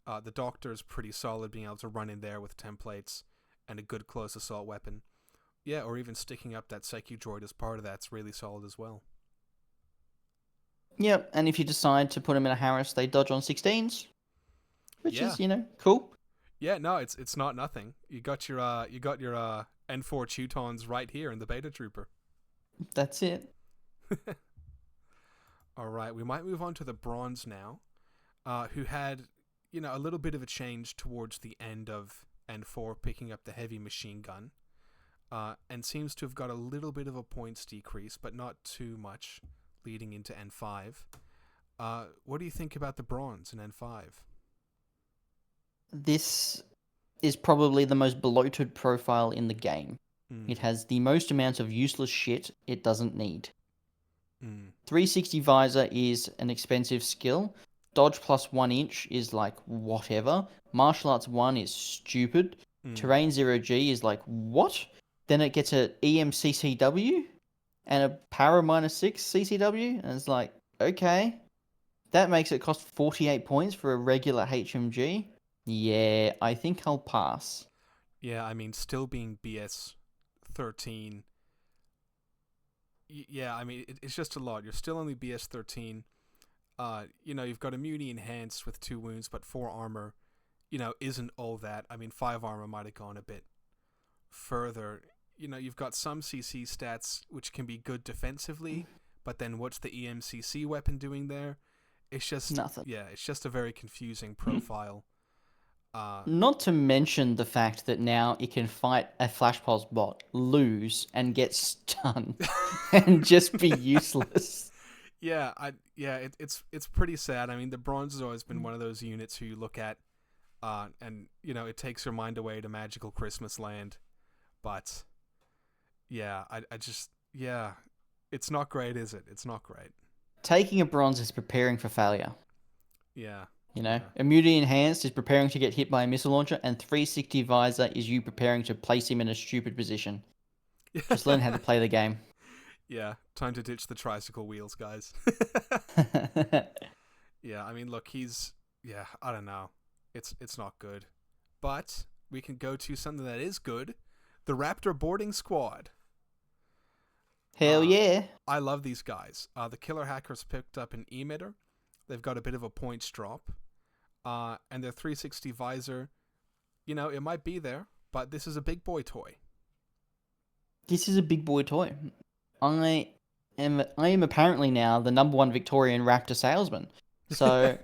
The Doctor is pretty solid, being able to run in there with templates and a good close assault weapon. Yeah, or even sticking up that Secu Droid as part of that's really solid as well. Yep, and if you decide to put them in a Harris, they dodge on 16s, which is, cool. Yeah, no, it's not nothing. You got your N4 Teutons right here in the Beta Trooper. That's it. All right, we might move on to the Bronze now, who had, a little bit of a change towards the end of N4, picking up the heavy machine gun, and seems to have got a little bit of a points decrease, but not too much, leading into N5. What do you think about the Bronze in N5? This is probably the most bloated profile in the game. It has the most amount of useless shit it doesn't need. 360 Visor is an expensive skill. Dodge plus 1 inch is like whatever. Martial Arts 1 is stupid. Terrain 0G is like what? Then it gets a EMCCW and a Para -6 CCW, and it's like, okay. That makes it cost 48 points for a regular HMG. Yeah, I think I'll pass. Yeah, I mean, still being BS 13. Yeah, I mean, it's just a lot. You're still only BS 13. You've got immunity enhanced with 2 wounds, but 4 armor, isn't all that. I mean, 5 armor might have gone a bit further. You've got some CC stats which can be good defensively, but then what's the EMCC weapon doing there? It's just nothing. Yeah, it's just a very confusing profile. Not to mention the fact that now it can fight a Flash Pulse bot, lose, and get stunned, and just be useless. It's pretty sad. I mean, the Bronze has always been one of those units who you look at, and it takes your mind away to magical Christmas land, but yeah, it's not great, is it? It's not great. Taking a Bronze is preparing for failure. Yeah. Immunity Enhanced is preparing to get hit by a missile launcher, and 360 Visor is you preparing to place him in a stupid position. Just learn how to play the game. Yeah, time to ditch the tricycle wheels, guys. Yeah, I mean, look, I don't know. It's not good. But we can go to something that is good. The Raptor Boarding Squad. Hell yeah. I love these guys. The Killer Hackers picked up an emitter. They've got a bit of a points drop. And their 360 Visor it might be there, but this is a big boy toy. This is a big boy toy. I am apparently now the #1 Victorian Raptor salesman. So,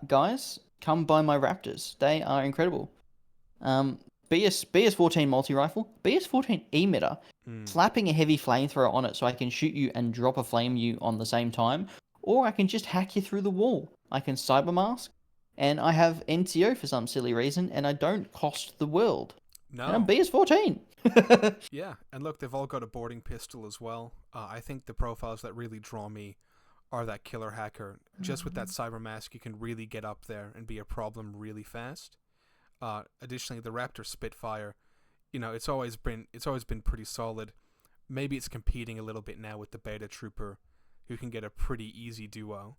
guys, come buy my Raptors. They are incredible. BS14 multi-rifle, BS14 emitter, slapping a heavy flamethrower on it so I can shoot you and drop a flame you on the same time, or I can just hack you through the wall. I can cyber mask, and I have NCO for some silly reason, and I don't cost the world. No. And I'm BS14. Yeah, and look, they've all got a boarding pistol as well. I think the profiles that really draw me are that killer hacker. Just with that cyber mask, you can really get up there and be a problem really fast. Additionally, the Raptor Spitfire, it's always been pretty solid. Maybe it's competing a little bit now with the Beta Trooper, who can get a pretty easy duo.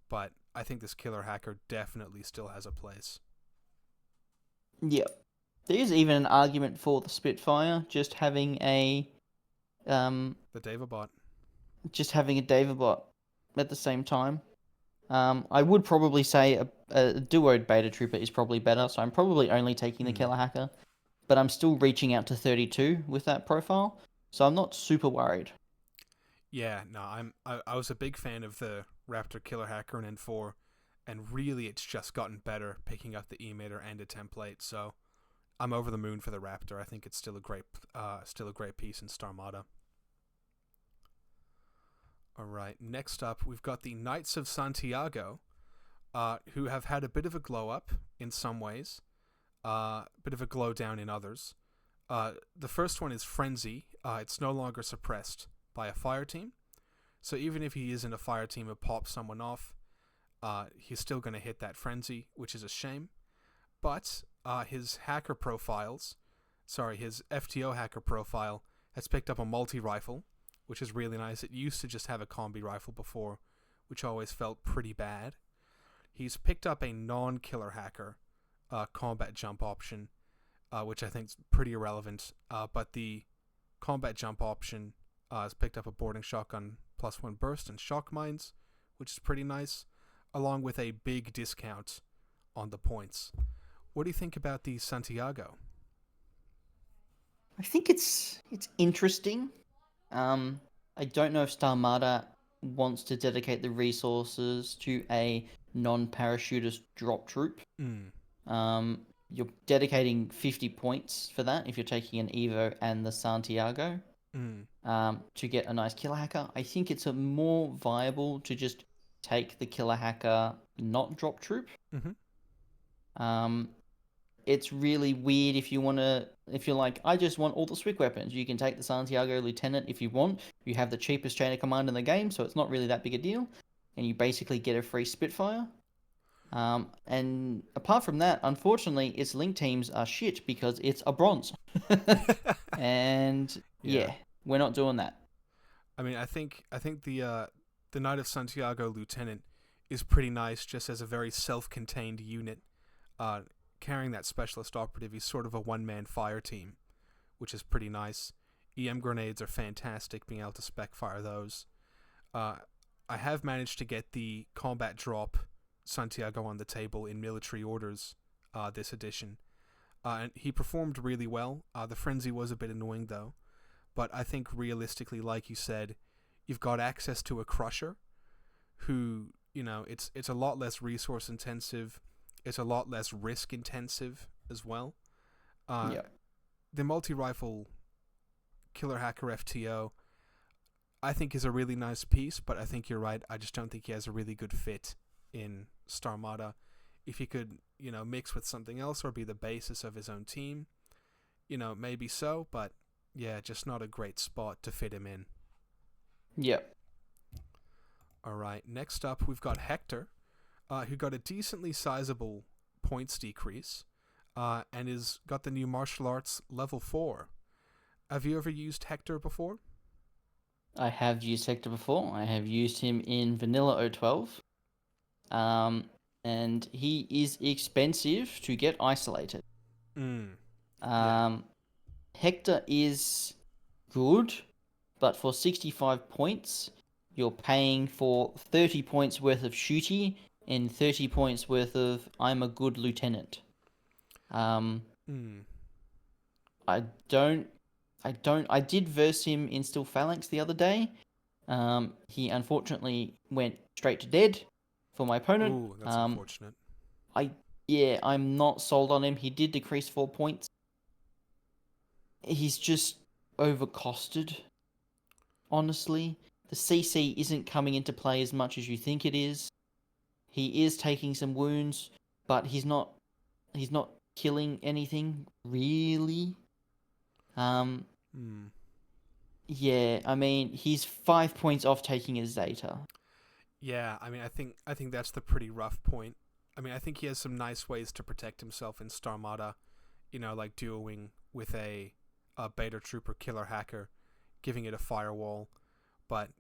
But I think this killer hacker definitely still has a place. Yeah. There is even an argument for the Spitfire just having a the Davabot. Just having a Davabot at the same time. I would probably say a duoed Beta Trooper is probably better, so I'm probably only taking the Killer Hacker, but I'm still reaching out to 32 with that profile, so I'm not super worried. Yeah, no, I was a big fan of the Raptor Killer Hacker in N4, and really it's just gotten better picking up the emitter and a template, so I'm over the moon for the Raptor. I think it's still a great piece in Starmada. All right, next up, we've got the Knights of Santiago, who have had a bit of a glow up in some ways, a bit of a glow down in others. The first one is Frenzy. It's no longer suppressed by a Fireteam, so even if he is in a Fireteam and pops someone off, he's still going to hit that Frenzy, which is a shame. But his FTO hacker profile has picked up a multi-rifle, which is really nice. It used to just have a combi rifle before, which always felt pretty bad. He's picked up a non-killer hacker combat jump option, which I think is pretty irrelevant. But the combat jump option has picked up a boarding shotgun +1 burst and shock mines, which is pretty nice, along with a big discount on the points. What do you think about the Santiago? I think it's interesting. I don't know if Starmada wants to dedicate the resources to a non-parachutist drop troop. You're dedicating 50 points for that if you're taking an Evo and the Santiago to get a nice killer hacker. I think it's more viable to just take the killer hacker, not drop troop. It's really weird if you're like, I just want all the Swick weapons. You can take the Santiago Lieutenant if you want. You have the cheapest chain of command in the game, so it's not really that big a deal. And you basically get a free Spitfire. And apart from that, unfortunately, its link teams are shit because it's a bronze. And yeah, we're not doing that. I mean, I think the Knight of Santiago Lieutenant is pretty nice just as a very self-contained unit. Carrying that specialist operative, he's sort of a one-man fire team, which is pretty nice. EM grenades are fantastic, being able to spec fire those. I have managed to get the combat drop Santiago on the table in military orders this edition. And he performed really well. The frenzy was a bit annoying though, but I think realistically, like you said, you've got access to a crusher who, it's a lot less resource intensive. It's a lot less risk intensive as well. The multi-rifle killer hacker FTO, I think, is a really nice piece, but I think you're right. I just don't think he has a really good fit in Starmada. If he could, mix with something else or be the basis of his own team, maybe so, but yeah, just not a great spot to fit him in. Yep. All right, next up we've got Hector, who got a decently sizable points decrease, and is got the new martial arts level 4. Have you ever used Hector before? I have used Hector before. I have used him in Vanilla 012. And he is expensive to get isolated. Hector is good, but for 65 points, you're paying for 30 points worth of shooty and 30 points worth of I'm a good lieutenant. Hmm. I don't. I did verse him in Still Phalanx the other day. He unfortunately went straight to dead for my opponent. Ooh, that's unfortunate. I'm not sold on him. He did decrease 4 points. He's just overcosted, honestly. The CC isn't coming into play as much as you think it is. He is taking some wounds, but he's not killing anything really. Yeah, I mean, he's 5 points off taking a Zeta. Yeah, I mean, I think that's the pretty rough point. I mean, I think he has some nice ways to protect himself in Starmada, like duoing with a beta trooper killer hacker, giving it a firewall. But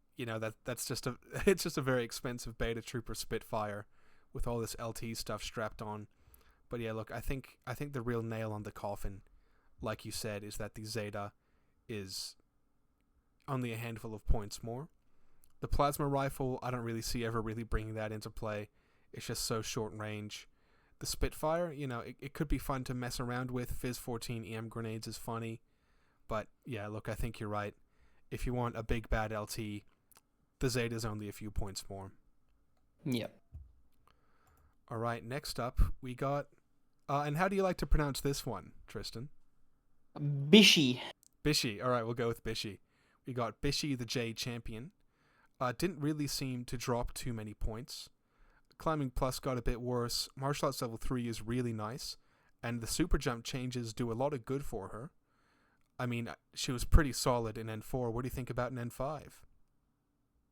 that's just it's just a very expensive beta trooper Spitfire with all this LT stuff strapped on. But yeah, look, I think the real nail on the coffin, like you said, is that the Zeta is only a handful of points more. The plasma rifle, I don't really see ever really bringing that into play. It's just so short range. The Spitfire, it could be fun to mess around with. Fizz 14 EM grenades is funny. But yeah, look, I think you're right. If you want a big bad LT, the Zeta's only a few points more. Yep. All right, next up, we got... and how do you like to pronounce this one, Tristan? Bishy. Bishy. All right, we'll go with Bishy. We got Bishy the Jade Champion. Didn't really seem to drop too many points. Climbing Plus got a bit worse. Martial Arts Level 3 is really nice. And the super jump changes do a lot of good for her. I mean, she was pretty solid in N4. What do you think about in N5?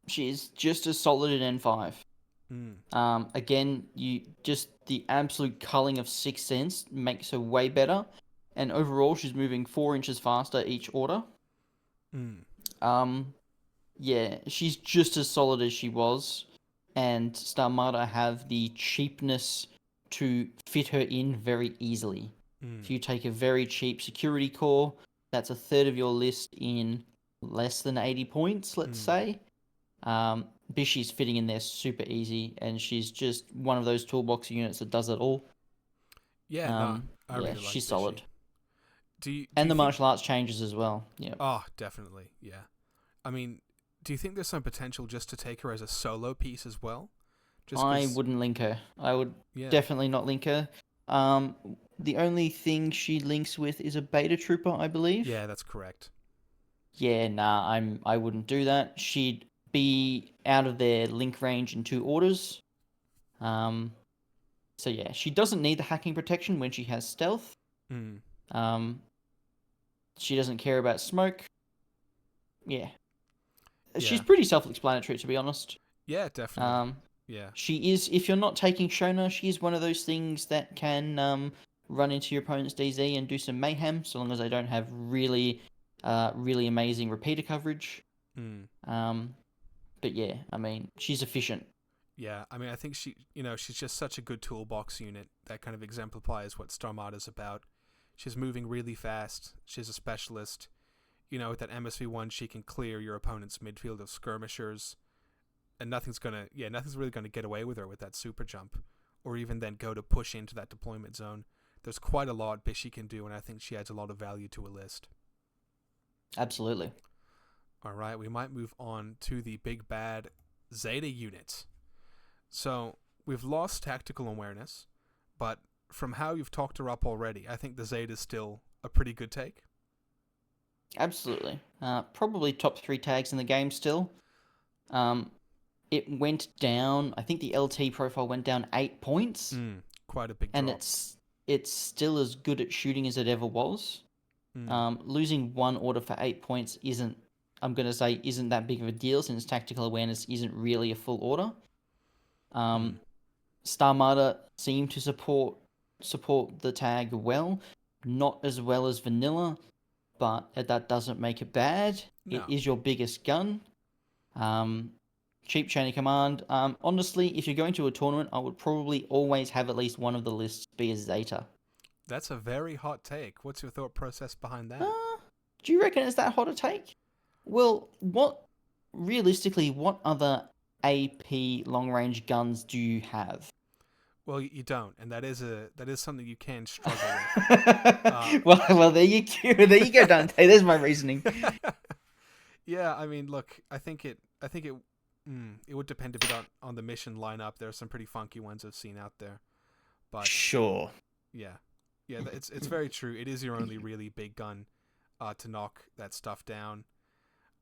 She's just as solid in N5. Again, the absolute culling of Sixth Sense makes her way better. And overall, she's moving 4 inches faster each order. Yeah, she's just as solid as she was, and Starmada have the cheapness to fit her in very easily. If you take a very cheap security core, that's a third of your list in less than 80 points, let's say. Bishy's fitting in there super easy, and she's just one of those toolbox units that does it all. Yeah, I really like she's Bishy. solid. Do the you martial arts changes as well. Yeah. Oh, definitely. Yeah. I mean, do you think there's some potential just to take her as a solo piece as well? I wouldn't link her. I would definitely not link her. The only thing she links with is a beta trooper, I believe. Yeah, that's correct. Yeah, nah, I wouldn't do that. She'd be out of their link range in 2 orders. So yeah, she doesn't need the hacking protection when she has stealth. She doesn't care about smoke. Yeah. She's pretty self-explanatory, to be honest. Yeah, definitely. Yeah. She is, if you're not taking Shona, she is one of those things that can run into your opponent's DZ and do some mayhem, so long as they don't have really amazing repeater coverage. But yeah, I mean, she's efficient. Yeah, I mean, I think she's just such a good toolbox unit that kind of exemplifies what Starmada's about. She's moving really fast. She's a specialist. With that MSV1, she can clear your opponent's midfield of skirmishers, and nothing's really gonna get away with her with that super jump, or even then go to push into that deployment zone. There's quite a lot Bishy can do, and I think she adds a lot of value to a list. Absolutely. All right, we might move on to the big bad Zeta unit. So we've lost tactical awareness, but from how you've talked her up already, I think the Zeta is still a pretty good take. Absolutely. Probably top 3 tags in the game still. It went down, I think the LT profile went down 8 points. Quite a big drop. And it's still as good at shooting as it ever was. Losing 1 order for 8 points isn't that big of a deal, since tactical awareness isn't really a full order. Starmada seemed to support the tag well. Not as well as vanilla, but that doesn't make it bad. No. It is your biggest gun. Cheap chain of command. Honestly, if you're going to a tournament, I would probably always have at least one of the lists be a Zeta. That's a very hot take. What's your thought process behind that? Do you reckon it's that hot a take? Well, what other AP long-range guns do you have? Well, you don't, and that is something you can struggle with. Well, there you go. There you go, Dante. There's my reasoning. Yeah, I mean, look, I think it would depend a bit on the mission lineup. There are some pretty funky ones I've seen out there, but Sure. yeah, it's very true. It is your only really big gun to knock that stuff down.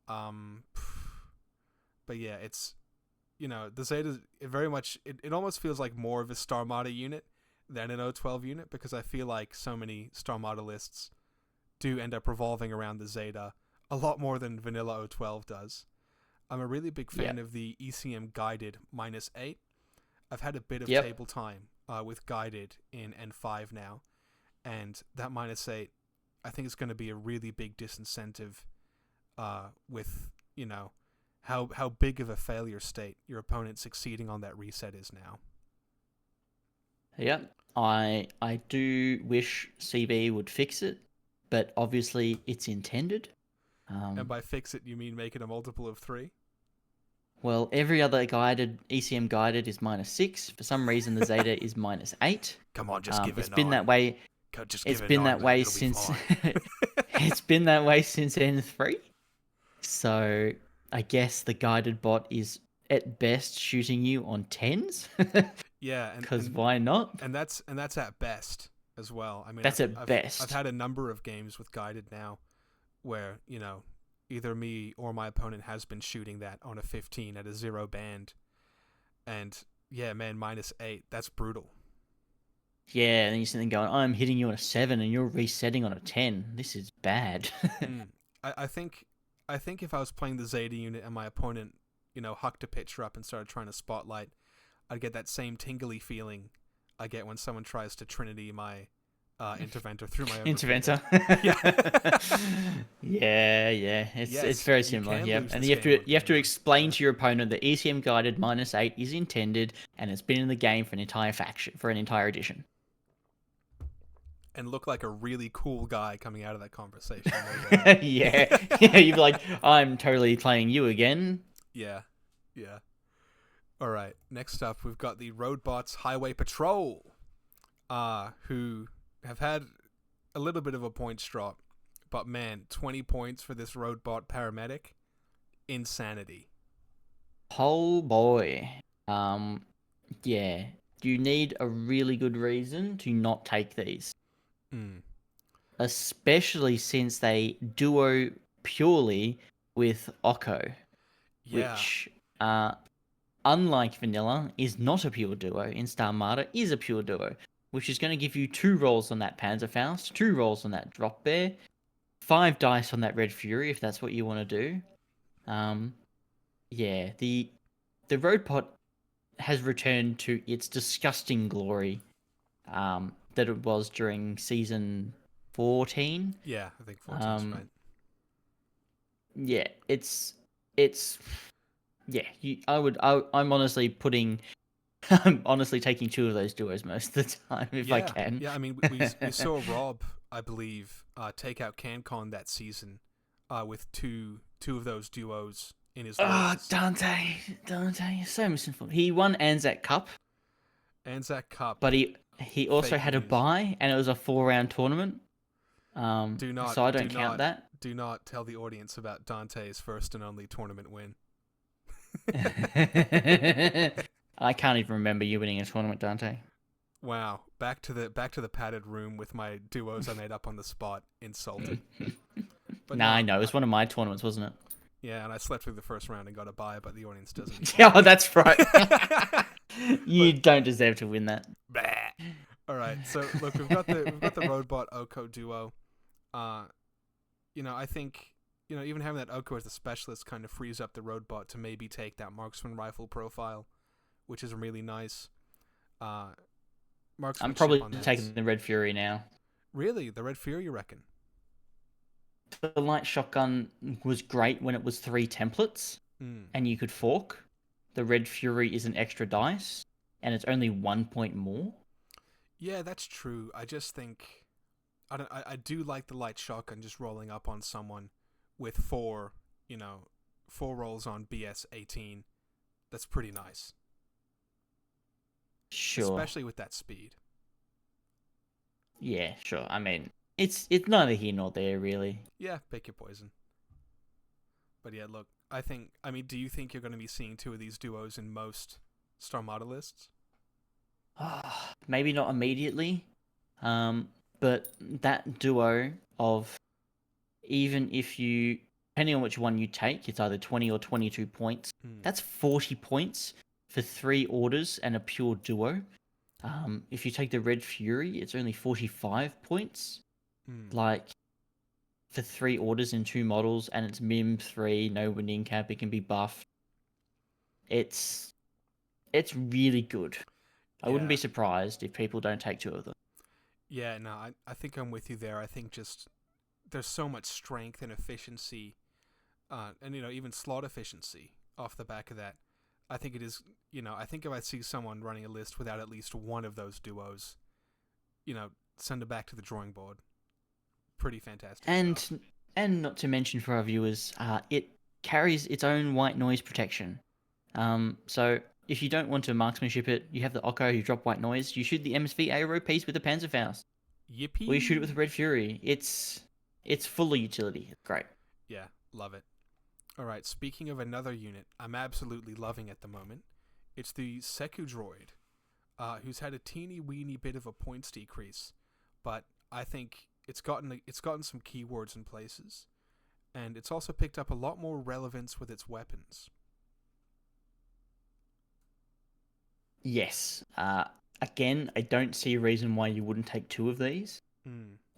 But yeah, it's the Zeta very much. It almost feels like more of a Starmada unit than an O12 unit, because I feel like so many Starmada lists do end up revolving around the Zeta a lot more than vanilla O12 does. I'm a really big fan of the ECM guided -8. I've had a bit of table time with guided in N5 now, and that -8, I think it's going to be a really big disincentive with how big of a failure state your opponent succeeding on that reset is now. Yeah, I do wish CB would fix it, but obviously it's intended. And by fix it, you mean make it a multiple of 3? Well, every other ECM guided is -6. For some reason, the Zeta is -8. Come on, just give it. It's been that way. It's been that way since. It's been that way since N3. So I guess the guided bot is at best shooting you on 10s. Yeah, because why not? And that's at best as well. I mean, that's at best. I've had a number of games with guided now, where either me or my opponent has been shooting that on a 15 at a 0 band, and yeah, man, -8. That's brutal. Yeah, and then you're sitting there going, I'm hitting you on a 7 and you're resetting on a 10. This is bad. I think if I was playing the Zeta unit and my opponent, hucked a picture up and started trying to spotlight, I'd get that same tingly feeling I get when someone tries to Trinity my Interventor through my own Interventor. Yeah. It's very similar. Yeah, and you have to explain to your opponent that ECM guided -8 is intended and it's been in the game for an entire faction, for an entire edition. And look like a really cool guy coming out of that conversation. Yeah, you'd be like, I'm totally playing you again. Yeah. All right, next up, we've got the Roadbots Highway Patrol, who have had a little bit of a points drop, but man, 20 points for this Roadbot Paramedic, insanity. Oh boy. Yeah, you need a really good reason to not take these. Especially since they duo purely with Oko, which, unlike vanilla, is not a pure duo. In Starmada is a pure duo, which is going to give you 2 rolls on that Panzerfaust, 2 rolls on that Drop Bear, 5 dice on that Red Fury if that's what you want to do. Yeah, the Roadbot has returned to its disgusting glory that it was during season 14. Yeah, I think 14's right. Yeah, it's I'm honestly taking 2 of those duos most of the time if I can. Yeah, I mean, we saw Rob, I believe, take out CanCon that season with two of those duos in his lists. Dante, you're so misinformed. He won Anzac Cup. But he also had a bye, and it was a 4-round tournament. So I don't count that. Do not tell the audience about Dante's first and only tournament win. I can't even remember you winning a tournament, Dante. Wow, back to the padded room with my duos I made up on the spot. Insulted. But I know it was one of my tournaments, wasn't it? Yeah, and I slept through the first round and got a bye, but the audience doesn't. Yeah, that's right. You don't deserve to win that. All right, so look, we've got the Roadbot Oko duo. I think even having that Oko as the specialist kind of frees up the Roadbot to maybe take that marksman rifle profile, which is really nice. I'm probably taking the Red Fury now. Really, the Red Fury, you reckon? The light shotgun was great when it was 3 templates and you could fork. The Red Fury is an extra dice and it's only 1 point more. Yeah, that's true. I just think I do like the light shotgun just rolling up on someone with 4 rolls on BS 18. That's pretty nice. Sure. especially with that speed. Yeah, sure. I mean, it's neither here nor there, really. Yeah, pick your poison. But yeah, look, do you think you're going to be seeing two of these duos in most Starmada lists? Maybe not immediately, but that duo of, even if you, depending on which one you take, it's either 20 or 22 points. That's 40 points for 3 orders and a pure duo. If you take the Red Fury, it's only 45 points. Like, for 3 orders and 2 models, and it's Mim 3, no winning cap, it can be buffed. It's really good. I wouldn't be surprised if people don't take 2 of them. Yeah, no, I think I'm with you there. I think just there's so much strength and efficiency, and even slot efficiency off the back of that. I think it is. I think if I see someone running a list without at least one of those duos, send it back to the drawing board. Pretty fantastic. And not to mention for our viewers, it carries its own white noise protection. So if you don't want to marksmanship it, you have the Oko who drop white noise. You shoot the MSV aero piece with the Panzerfaust. Yippee! Or you shoot it with the Red Fury. It's full of utility. It's great. Yeah, love it. All right, speaking of another unit I'm absolutely loving at the moment, it's the Secu Droid, who's had a teeny weeny bit of a points decrease, but I think it's gotten some keywords in places, and it's also picked up a lot more relevance with its weapons. Yes. Again, I don't see a reason why you wouldn't take 2 of these,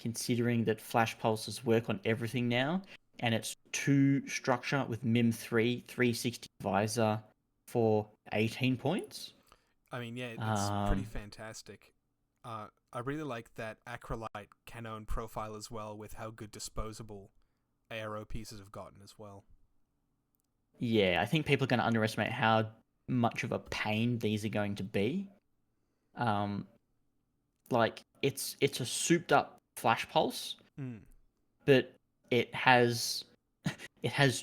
considering that flash pulses work on everything now, and it's 2 structure with Mim 3, 360 visor for 18 points. I mean, yeah, it's pretty fantastic. I really like that acrylite cannon profile as well, with how good disposable aero pieces have gotten as well. Yeah, I think people are going to underestimate how much of a pain these are going to be. Like, it's a souped up flash pulse, but it has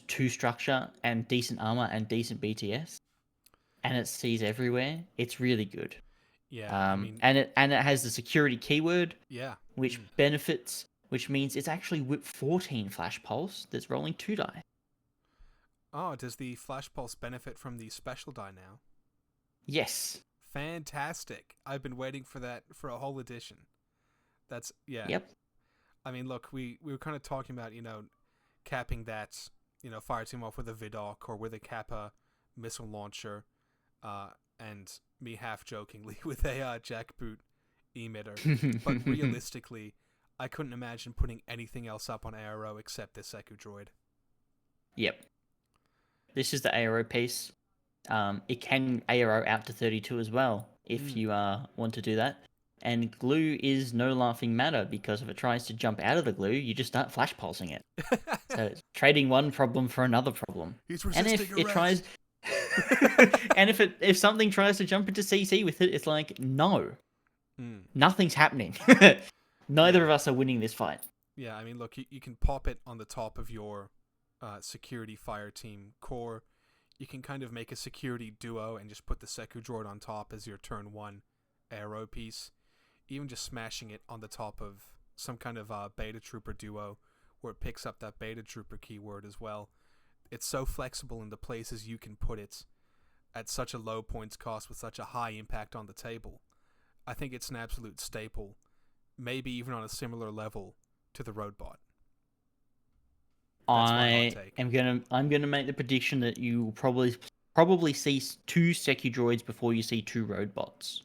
2 structure and decent armor and decent BTS, and it sees everywhere. It's really good. Yeah, and it has the security keyword, which benefits, which means it's actually whip 14 flash pulse that's rolling 2 die. Oh, does the flash pulse benefit from the special die now? Yes. Fantastic. I've been waiting for that for a whole edition. That's, yeah. Yep. I mean, look, we were kind of talking about, capping that, Fireteam off with a Vidocq or with a Kappa missile launcher, and me half-jokingly with a Jackboot emitter. But realistically, I couldn't imagine putting anything else up on ARO except this Secu Droid. Yep. This is the ARO piece. It can ARO out to 32 as well, if you want to do that. And glue is no laughing matter, because if it tries to jump out of the glue, you just start flash pulsing it. So it's trading one problem for another problem. He's resisting and if it tries, and if something tries to jump into CC with it, it's like, no, nothing's happening. Neither of us are winning this fight. Yeah, I mean, look, you can pop it on the top of your security Fireteam core. You can kind of make a security duo and just put the Secu Droid on top as your turn 1 aero piece. Even just smashing it on the top of some kind of Beta Trooper duo where it picks up that Beta Trooper keyword as well. It's so flexible in the places you can put it at such a low points cost with such a high impact on the table. I think it's an absolute staple, maybe even on a similar level to the Roadbot. I'm gonna make the prediction that you will probably see 2 Secu Droids before you see 2 Roadbots.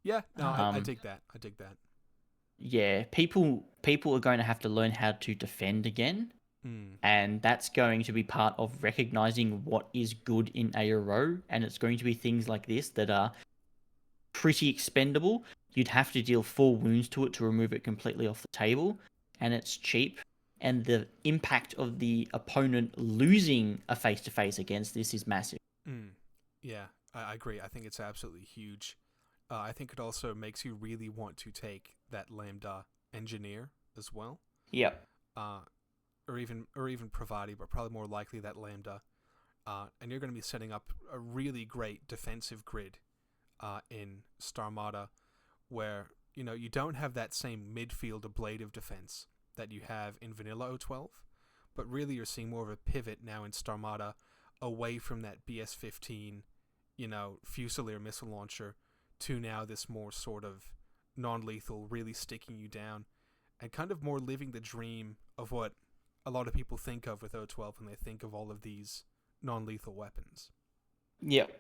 Yeah, no, I dig that. Yeah, people are going to have to learn how to defend again, and that's going to be part of recognizing what is good in ARO, and it's going to be things like this that are pretty expendable. You'd have to deal 4 wounds to it to remove it completely off the table, and it's cheap, and the impact of the opponent losing a face-to-face against this is massive. Yeah, I agree. I think it's absolutely huge. I think it also makes you really want to take that Lambda engineer as well. Yep. Or even Parvati, but probably more likely that Lambda. And you're going to be setting up a really great defensive grid in Starmada, where you don't have that same midfield ablative defense that you have in Vanilla O12, but really you're seeing more of a pivot now in Starmada away from that BS-15, Fusilier missile launcher to now this more sort of non-lethal, really sticking you down, and kind of more living the dream of what a lot of people think of with O12 when they think of all of these non-lethal weapons. Yep.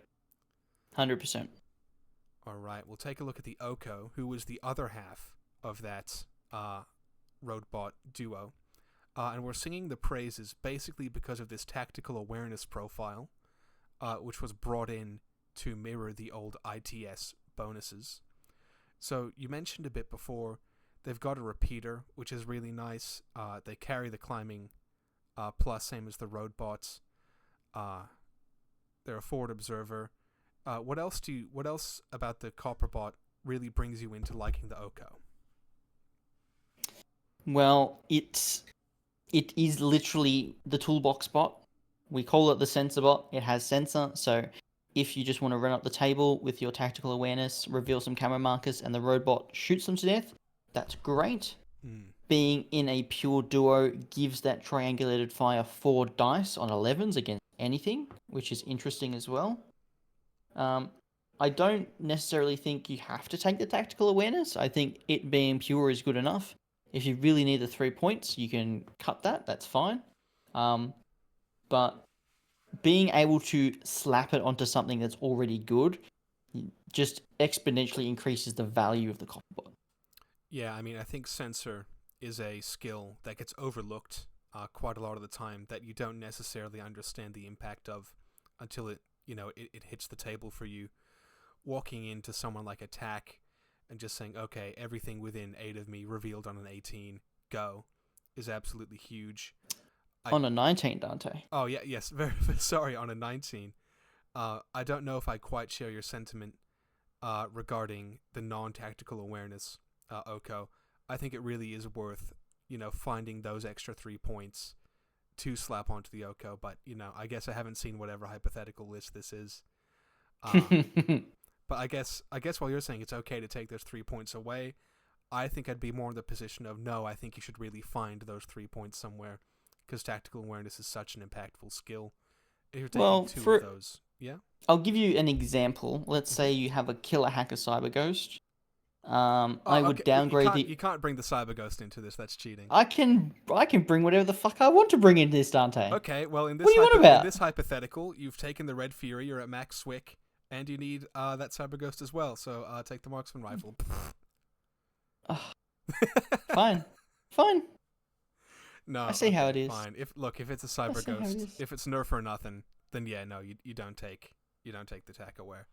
100%. All right, we'll take a look at the Oko, who was the other half of that Roadbot duo. And we're singing the praises basically because of this tactical awareness profile, which was brought in to mirror the old ITS bonuses. So you mentioned a bit before, they've got a repeater, which is really nice. They carry the climbing plus, same as the Roadbots. They're a forward observer. What else about the Copperbot really brings you into liking the Oko? Well, it is literally the toolbox bot. We call it the sensor bot. It has sensor, so if you just want to run up the table with your tactical awareness, reveal some camo markers, and the robot shoots them to death, that's great. Being in a pure duo gives that triangulated fire 4 dice on 11s against anything, which is interesting as well. I don't necessarily think you have to take the tactical awareness. I think it being pure is good enough. If you really need the 3 points, you can cut that. That's fine. But being able to slap it onto something that's already good just exponentially increases the value of the Copperbot. Yeah, I mean, I think sensor is a skill that gets overlooked quite a lot of the time, that you don't necessarily understand the impact of until it hits the table for you. Walking into someone like Attack and just saying, okay, everything within 8 of me revealed on an 18, go, is absolutely huge. On a 19, Dante. Oh, yeah, yes, very sorry, on a 19. I don't know if I quite share your sentiment regarding the non-tactical awareness, Oko. I think it really is worth, finding those extra 3 points to slap onto the Oko, but, I guess I haven't seen whatever hypothetical list this is. But I guess while you're saying it's okay to take those 3 points away, I think I'd be more in the position of, no, I think you should really find those 3 points somewhere, because tactical awareness is such an impactful skill. If you're taking two of those, yeah? I'll give you an example. Let's say you have a killer hacker cyber ghost. I would downgrade You can't bring the cyber ghost into this. That's cheating. I can bring whatever the fuck I want to bring into this, Dante. Okay, well, in this what do you want about? In this hypothetical, you've taken the Red Fury. You're at max Swick, and you need that cyber ghost as well. So take the marksman rifle. Fine. No, I see how it is. Fine. If it's a cyber ghost, if it's nerf or nothing, then yeah, no, you don't take the tack aware.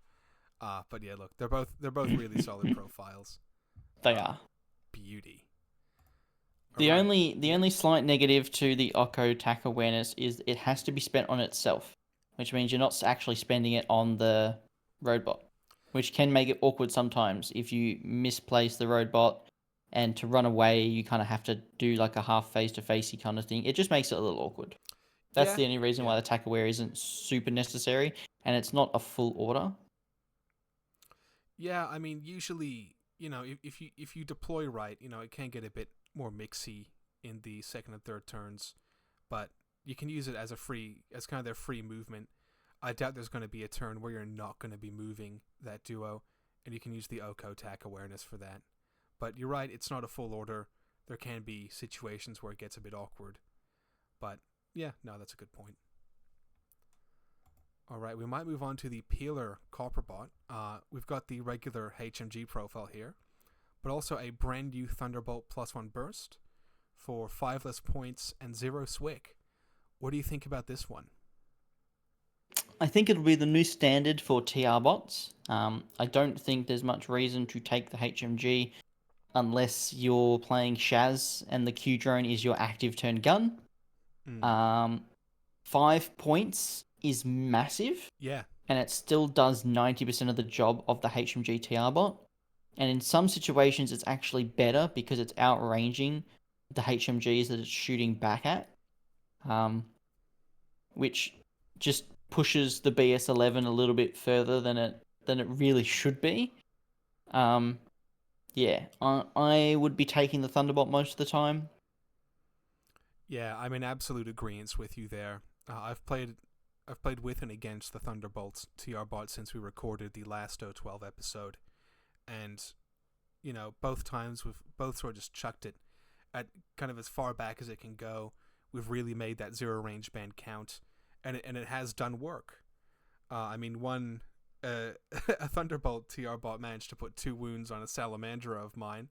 But yeah, look, they're both really solid profiles. They are. Beauty. The only slight negative to the Oko tack awareness is it has to be spent on itself, which means you're not actually spending it on the roadbot, which can make it awkward sometimes if you misplace the roadbot. And to run away, you kind of have to do like a half face-to-facey kind of thing. It just makes it a little awkward. That's the only reason why the tack aware isn't super necessary, and it's not a full order. Yeah, I mean, usually, if you deploy right, it can get a bit more mixy in the second and third turns, but you can use it as kind of their free movement. I doubt there's going to be a turn where you're not going to be moving that duo, and you can use the Oko tack awareness for that. But you're right, it's not a full order. There can be situations where it gets a bit awkward. But yeah, no, that's a good point. All right, we might move on to the Peeler Copperbot. We've got the regular HMG profile here, but also a brand new Thunderbolt +1 burst for 5 less points and 0 Swick. What do you think about this one? I think it'll be the new standard for TR bots. I don't think there's much reason to take the HMG unless you're playing Shaz and the Q drone is your active turn gun. 5 points is massive. Yeah. And it still does 90% of the job of the HMG TR bot. And in some situations, it's actually better because it's outranging the HMGs that it's shooting back at. Which just pushes the BS11 a little bit further than it than it really should be. Yeah, I would be taking the Thunderbolt most of the time. Yeah, I'm in absolute agreement with you there. I've played with and against the Thunderbolts TR bot since we recorded the last O12 episode, and both times we've both sort of just chucked it at kind of as far back as it can go. We've really made that zero range band count, and it has done work. One a Thunderbolt TR bot managed to put 2 wounds on a Salamandra of mine.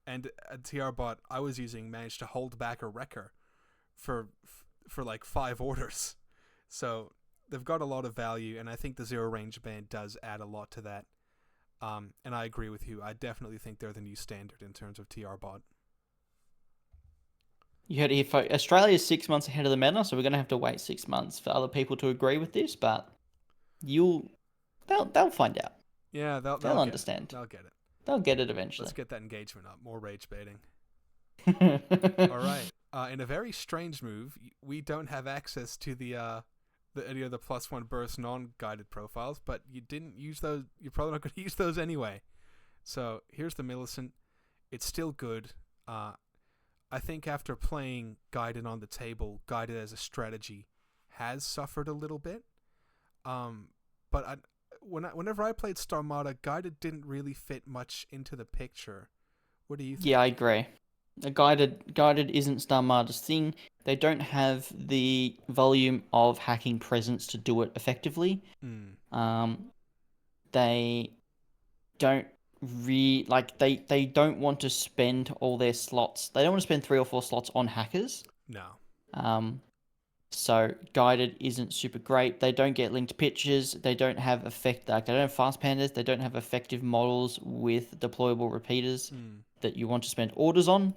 And a TR bot I was using managed to hold back a Wrecker for like 5 orders. So they've got a lot of value, and I think the zero range band does add a lot to that. And I agree with you. I definitely think they're the new standard in terms of TR bot. You heard it here, folks. Australia is 6 months ahead of the meta, so we're going to have to wait 6 months for other people to agree with this, but they'll find out. Yeah, they'll understand. They'll get it. They'll get it eventually. Let's get that engagement up. More rage baiting. All right. In a very strange move, we don't have access to any of the +1 burst non-guided profiles, but you didn't use those. You're probably not going to use those anyway. So here's the Millicent. It's still good. I think after playing guided on the table, guided as a strategy has suffered a little bit. But whenever I played Starmada, guided didn't really fit much into the picture. What do you think? Yeah, I agree. Guided isn't Starmada's thing. They don't have the volume of hacking presence to do it effectively. They don't they don't want to spend all their slots. They don't want to spend 3 or 4 slots on hackers. No. So guided isn't super great. They don't get linked pitches. They don't have they don't have fast pandas. They don't have effective models with deployable repeaters that you want to spend orders on.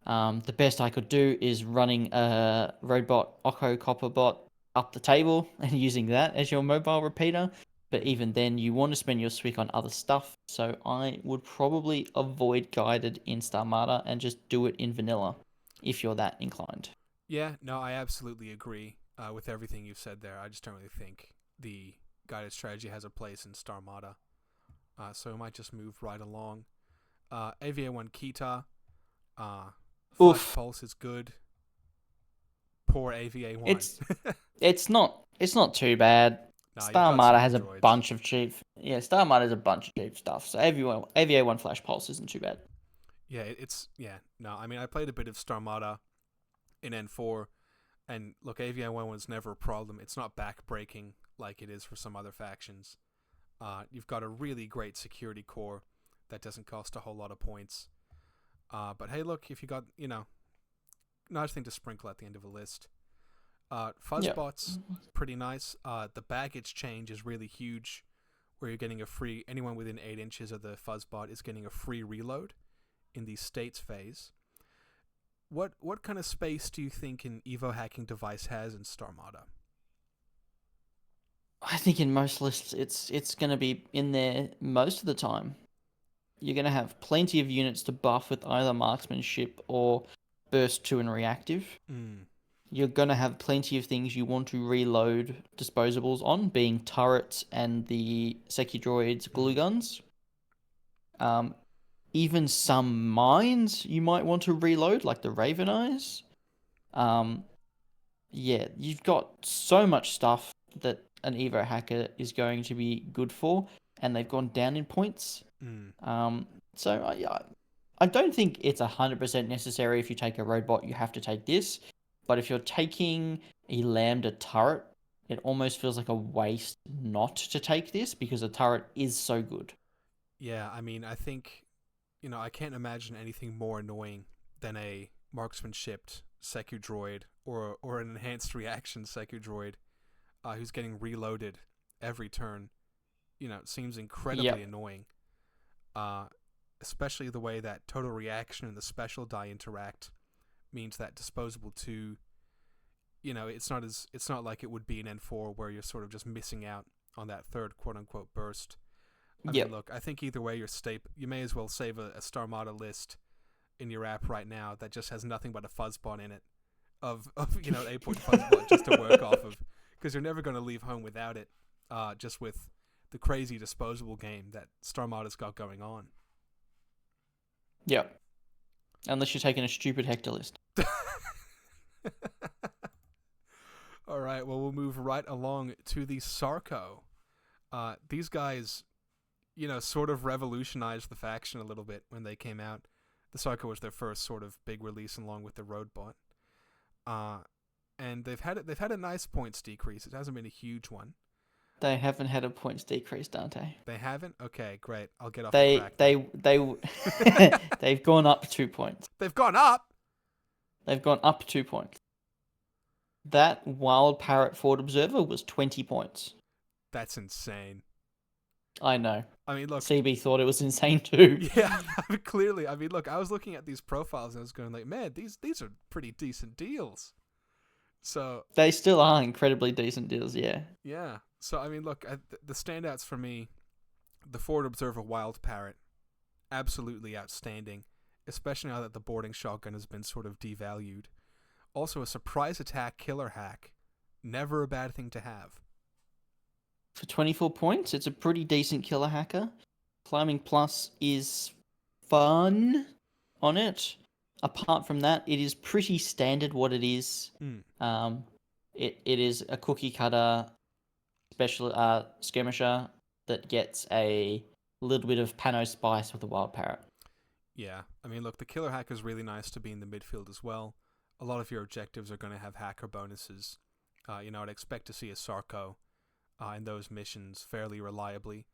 The best I could do is running a Roadbot Oko Copper bot up the table and using that as your mobile repeater. But even then, you want to spend your Swick on other stuff. So I would probably avoid guided in Starmada and just do it in vanilla if you're that inclined. Yeah, no, I absolutely agree with everything you've said there. I just don't really think the guided strategy has a place in Starmada. So I might just move right along. AVA1 Kita. Flash Pulse is good. Poor AVA1. It's not too bad. No, Starmada has droids. A bunch of cheap. Yeah, Starmada has a bunch of cheap stuff. So AVA1 Flash Pulse isn't too bad. Yeah, I played a bit of Starmada in N4, and look, AVA1 was never a problem. It's not backbreaking like it is for some other factions. You've got a really great security core that doesn't cost a whole lot of points. But hey, look, if you got, nice thing to sprinkle at the end of a list. Fuzzbots, pretty nice. The baggage change is really huge, where you're getting anyone within 8 inches of the Fuzzbot is getting a free reload in the states phase. What kind of space do you think an Evo hacking device has in Starmada? I think in most lists it's going to be in there most of the time. You're going to have plenty of units to buff with either marksmanship or burst 2 and reactive. You're going to have plenty of things you want to reload disposables on, being turrets and the Secu Droids glue guns. Even some mines you might want to reload, like the Raveneyes. Yeah, you've got so much stuff that an Evo hacker is going to be good for, and they've gone down in points. So I don't think it's 100% necessary if you take a Roadbot, you have to take this. But if you're taking a Lambda turret, it almost feels like a waste not to take this because a turret is so good. Yeah, I think, I can't imagine anything more annoying than a marksman-shipped Secu Droid or an enhanced reaction Secu Droid who's getting reloaded every turn. It seems incredibly annoying. Especially the way that total reaction and the special die interact means that disposable 2, it's not like it would be in N4 where you're sort of just missing out on that third quote-unquote burst. I mean, look, I think either way you may as well save a Starmada list in your app right now that just has nothing but a fuzzbot in it of 8-point fuzzbot just to work off of, because you're never going to leave home without it, just with the crazy disposable game that Starmada's got going on. Yeah. Unless you're taking a stupid Hector list. All right, well, we'll move right along to the Sarco. These guys, sort of revolutionized the faction a little bit when they came out. The Sarco was their first sort of big release along with the Roadbot. And they've had a nice points decrease. It hasn't been a huge one. They haven't had a points decrease, Dante. They haven't? Okay, great. I'll get off the track. They've gone up 2 points. They've gone up? They've gone up 2 points. That Wild Parrot Forward Observer was 20 points. That's insane. I know. I mean, look. CB thought it was insane too. Yeah, clearly. I mean, look, I was looking at these profiles and I was going like, man, these are pretty decent deals. So they still are incredibly decent deals, yeah. Yeah. So, I mean, look, the standouts for me, the Forward Observer Wild Parrot, absolutely outstanding, especially now that the boarding shotgun has been sort of devalued. Also, a surprise attack killer hack, never a bad thing to have. For 24 points, it's a pretty decent killer hacker. Climbing Plus is fun on it. Apart from that, it is pretty standard what it is. It is a cookie cutter special skirmisher that gets a little bit of Pano spice with the Wild Parrot. Yeah, I mean, look, the killer hacker is really nice to be in the midfield as well. A lot of your objectives are going to have hacker bonuses. I'd expect to see a Sarco in those missions fairly reliably.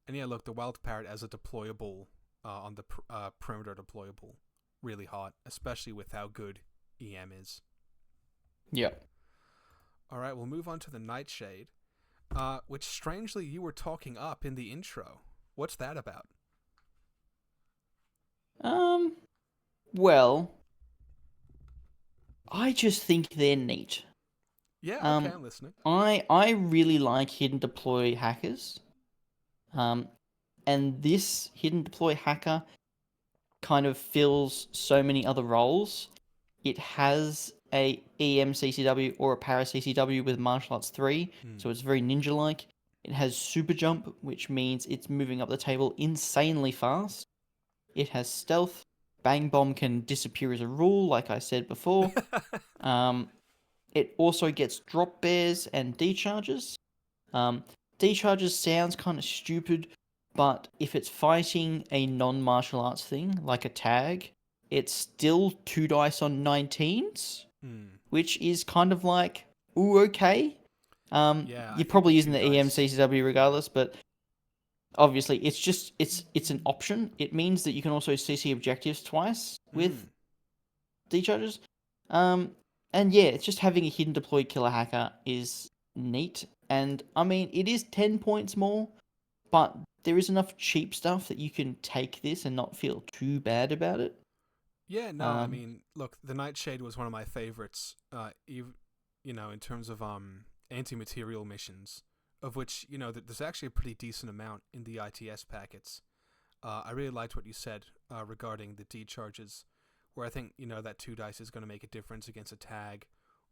And yeah, look, the Wild Parrot as a deployable on the perimeter deployable, really hot, especially with how good EM is. Yep. All right, we'll move on to the Nightshade, which strangely you were talking up in the intro. What's that about? Well, I just think they're neat. Yeah, okay, I'm listening. I really like hidden deploy hackers. And this hidden deploy hacker kind of fills so many other roles. It has a EM CCW or a para CCW with martial arts 3, so it's very ninja-like. It has super jump, which means it's moving up the table insanely fast. It has stealth. Bang Bomb can disappear as a rule, like I said before. It also gets drop bears and decharges. Decharges sounds kind of stupid, but if it's fighting a non-martial arts thing, like a tag, it's still 2 dice on 19s, which is kind of like, ooh, okay. You're probably using the EM CCW regardless, but obviously it's an option. It means that you can also CC objectives twice with decharges. And yeah, it's just having a hidden deployed killer hacker is neat. And I mean, it is 10 points more, but there is enough cheap stuff that you can take this and not feel too bad about it. Yeah, no, I mean, look, the Nightshade was one of my favorites, in terms of anti-material missions, of which, there's actually a pretty decent amount in the ITS packets. I really liked what you said regarding the decharges, where I think, that 2 dice is going to make a difference against a tag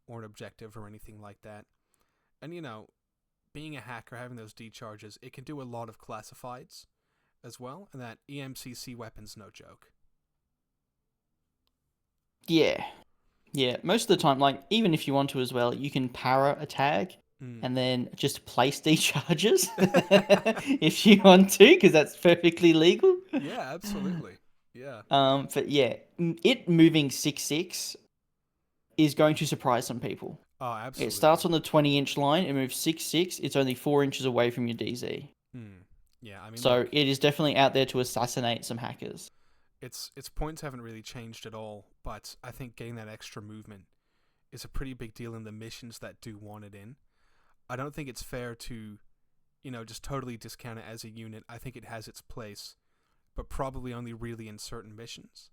or an objective or anything like that. And, being a hacker, having those decharges, it can do a lot of classifieds as well, and that EMCC weapon's no joke. Yeah. Most of the time, like, even if you want to as well, you can para a tag and then just place decharges if you want to, because that's perfectly legal. Yeah, absolutely. Yeah. But yeah, it moving 6/6 is going to surprise some people. Oh, absolutely. It starts on the 20-inch line. It moves 6/6. It's only 4 inches away from your DZ. Yeah, I mean. So it is definitely out there to assassinate some hackers. Its points haven't really changed at all, but I think getting that extra movement is a pretty big deal in the missions that do want it in. I don't think it's fair to, just totally discount it as a unit. I think it has its place, but probably only really in certain missions.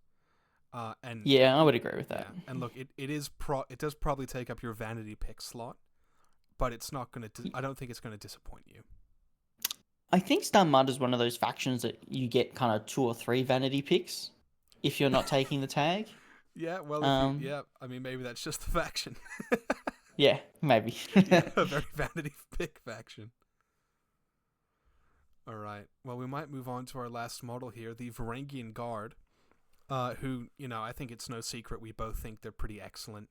And yeah, I would agree with that. Yeah. And look, it does probably take up your vanity pick slot, but it's not going to. I don't think it's going to disappoint you. I think Starmada is one of those factions that you get kind of 2 or 3 vanity picks if you're not taking the tag. Yeah, well, I mean, maybe that's just the faction. Yeah, maybe. Yeah, a very vanity pick faction. All right. Well, we might move on to our last model here, the Varangian Guard, who, I think it's no secret we both think they're pretty excellent.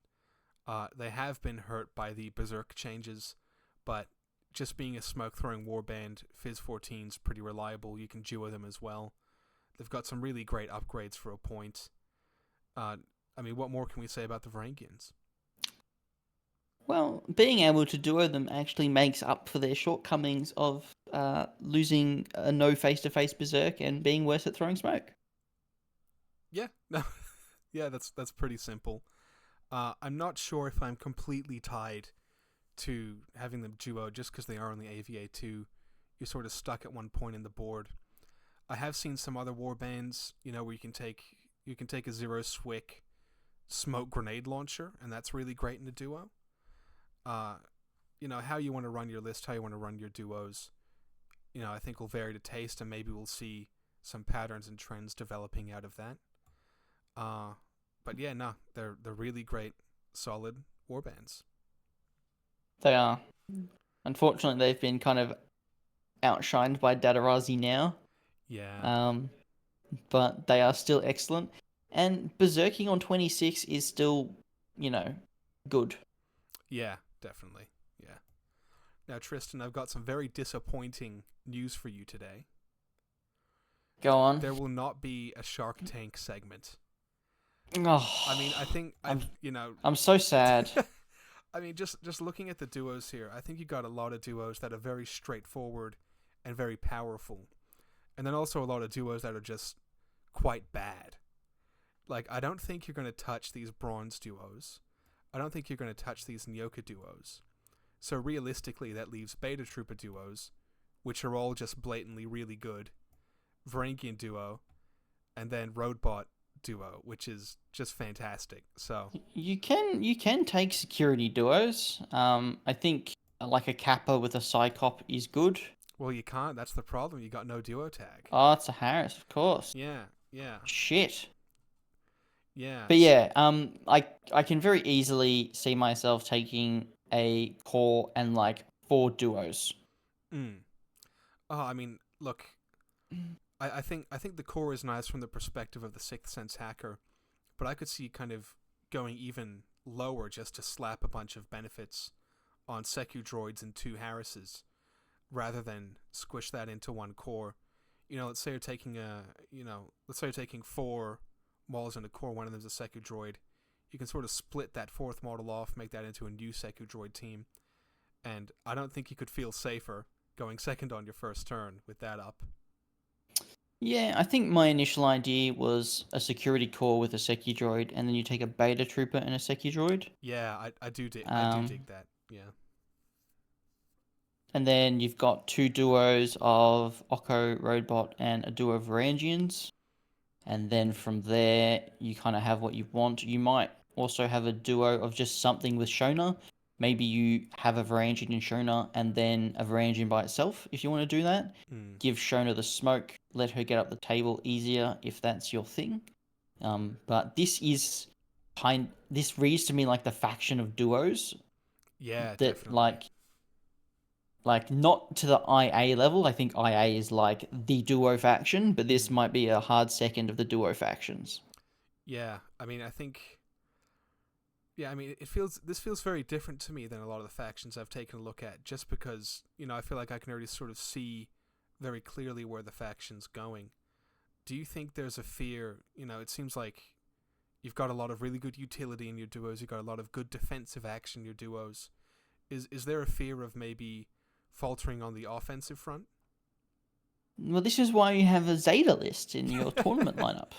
They have been hurt by the Berserk changes, but just being a smoke-throwing warband, Fizz 14's pretty reliable. You can duo them as well. They've got some really great upgrades for a point. What more can we say about the Varangians? Well, being able to duo them actually makes up for their shortcomings of losing a no face-to-face Berserk and being worse at throwing smoke. Yeah, no, yeah, that's pretty simple. I'm not sure if I'm completely tied to having them duo just because they are on the AVA2. You're sort of stuck at one point in the board. I have seen some other warbands, where you can take a Zero Swick smoke grenade launcher, and that's really great in a duo. How you want to run your list, how you want to run your duos, I think will vary to taste, and maybe we'll see some patterns and trends developing out of that. But yeah, no, they're really great, solid warbands. They are. Unfortunately, they've been kind of outshined by Dadarazi now. Yeah. But they are still excellent. And Berserking on 26 is still, good. Yeah, definitely. Yeah. Now, Tristan, I've got some very disappointing news for you today. Go on. There will not be a Shark Tank segment. Oh, I think I'm so sad. just looking at the duos here, I think you got a lot of duos that are very straightforward and very powerful. And then also a lot of duos that are just quite bad. Like, I don't think you're going to touch these bronze duos. I don't think you're going to touch these Nyoka duos. So realistically, that leaves Beta Trooper duos, which are all just blatantly really good, Varangian duo, and then Roadbot duo, which is just fantastic. So you can take security duos. I think like a Kappa with a Cyclops is good. Well, you can't. That's the problem. You got no duo tag. Oh, it's a Harris, of course. Yeah. Shit. Yeah. But yeah, I can very easily see myself taking a core and like 4 duos. Oh, look, I think the core is nice from the perspective of the Sixth Sense hacker, but I could see kind of going even lower just to slap a bunch of benefits on Secu Droids and 2 Harrises, rather than squish that into one core. Let's say you're taking let's say you're taking 4 models in a core, one of them's a Secu Droid. You can sort of split that 4th model off, make that into a new Secu Droid team, and I don't think you could feel safer going second on your first turn with that up. Yeah, I think my initial idea was a security core with a Secu Droid, and then you take a Beta Trooper and a Secu Droid. Yeah, I do dig that. Yeah. And then you've got 2 duos of Oko, Roadbot, and a duo of Varangians. And then from there, you kind of have what you want. You might also have a duo of just something with Shona. Maybe you have a Varangian and Shona, and then a Varangian by itself, if you want to do that. Give Shona the smoke, let her get up the table easier, if that's your thing. But this reads to me like the faction of duos. Yeah, that definitely. like not to the IA level. I think IA is like the duo faction, but this might be a hard second of the duo factions. Yeah, I think. Yeah, this feels very different to me than a lot of the factions I've taken a look at, just because I feel like I can already sort of see very clearly where the faction's going. Do you think there's a fear? It seems like you've got a lot of really good utility in your duos. You've got a lot of good defensive action in your duos. Is there a fear of maybe faltering on the offensive front? Well, this is why you have a Zeta list in your tournament lineup.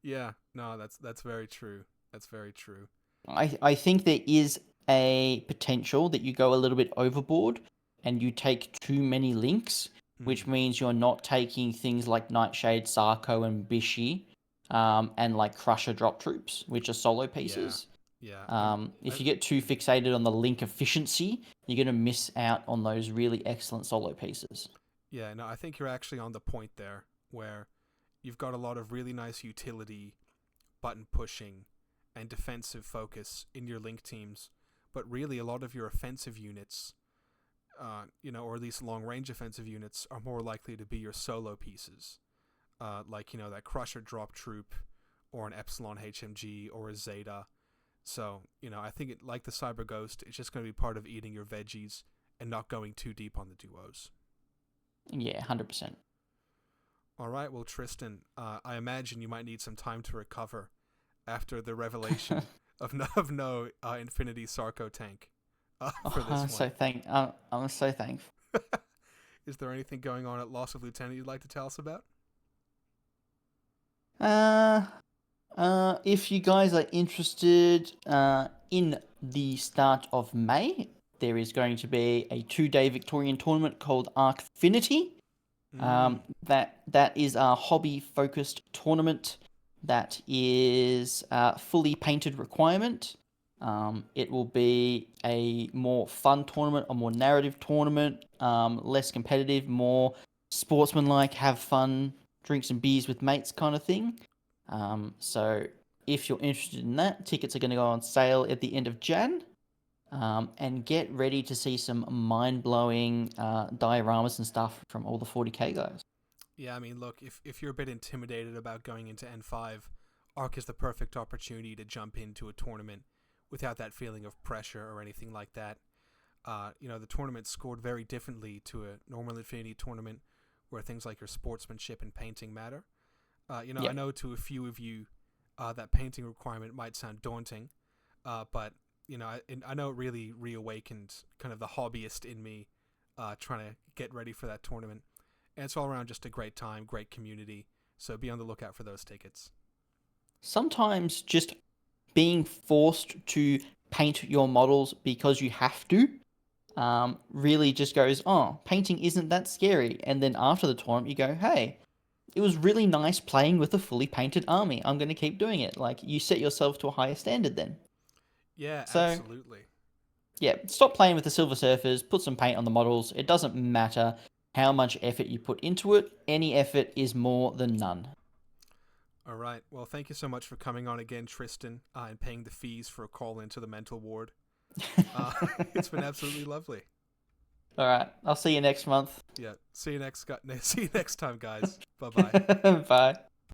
Yeah, no, that's very true. That's very true. I think there is a potential that you go a little bit overboard and you take too many links, which means you're not taking things like Nightshade, Sarco, and Bishy, and like Crusher drop troops, which are solo pieces. Yeah. If you get too fixated on the link efficiency, you're going to miss out on those really excellent solo pieces. Yeah, no, I think you're actually on the point there, where you've got a lot of really nice utility, button pushing, and defensive focus in your link teams, but really a lot of your offensive units or at least long-range offensive units are more likely to be your solo pieces, like that Crusher drop troop, or an Epsilon HMG, or a Zeta. So I think like the Cyber Ghost, it's just going to be part of eating your veggies and not going too deep on the duos. Yeah, 100%. All right, well, Tristan, I imagine you might need some time to recover after the revelation of no Infinity Sarco tank for this one. I'm so thankful. Is there anything going on at Loss of Lieutenant you'd like to tell us about? If you guys are interested, in the start of May, there is going to be a 2-day Victorian tournament called Arkfinity. That is a hobby-focused tournament that is fully painted requirement. It will be a more fun tournament, a more narrative tournament, less competitive, more sportsmanlike, have fun, drinks and beers with mates kind of thing. So if you're interested in that, tickets are going to go on sale at the end of Jan. And get ready to see some mind-blowing dioramas and stuff from all the 40k guys. Yeah, I mean, look, if you're a bit intimidated about going into N5, Arc is the perfect opportunity to jump into a tournament without that feeling of pressure or anything like that. The tournament scored very differently to a normal Infinity tournament where things like your sportsmanship and painting matter. Yep. I know to a few of you that painting requirement might sound daunting, but I know it really reawakened kind of the hobbyist in me trying to get ready for that tournament. And it's all around just a great time, great community. So be on the lookout for those tickets. Sometimes just being forced to paint your models because you have to really just goes, painting isn't that scary. And then after the tournament, you go, hey, it was really nice playing with a fully painted army. I'm going to keep doing it. Like, you set yourself to a higher standard then. Yeah, so, absolutely. Yeah, stop playing with the Silver Surfers, put some paint on the models. It doesn't matter how much effort you put into it. Any effort is more than none. All right. Well, thank you so much for coming on again, Tristan, and paying the fees for a call into the mental ward. It's been absolutely lovely. All right. I'll see you next month. Yeah. See you next time, guys. Bye-bye. Bye.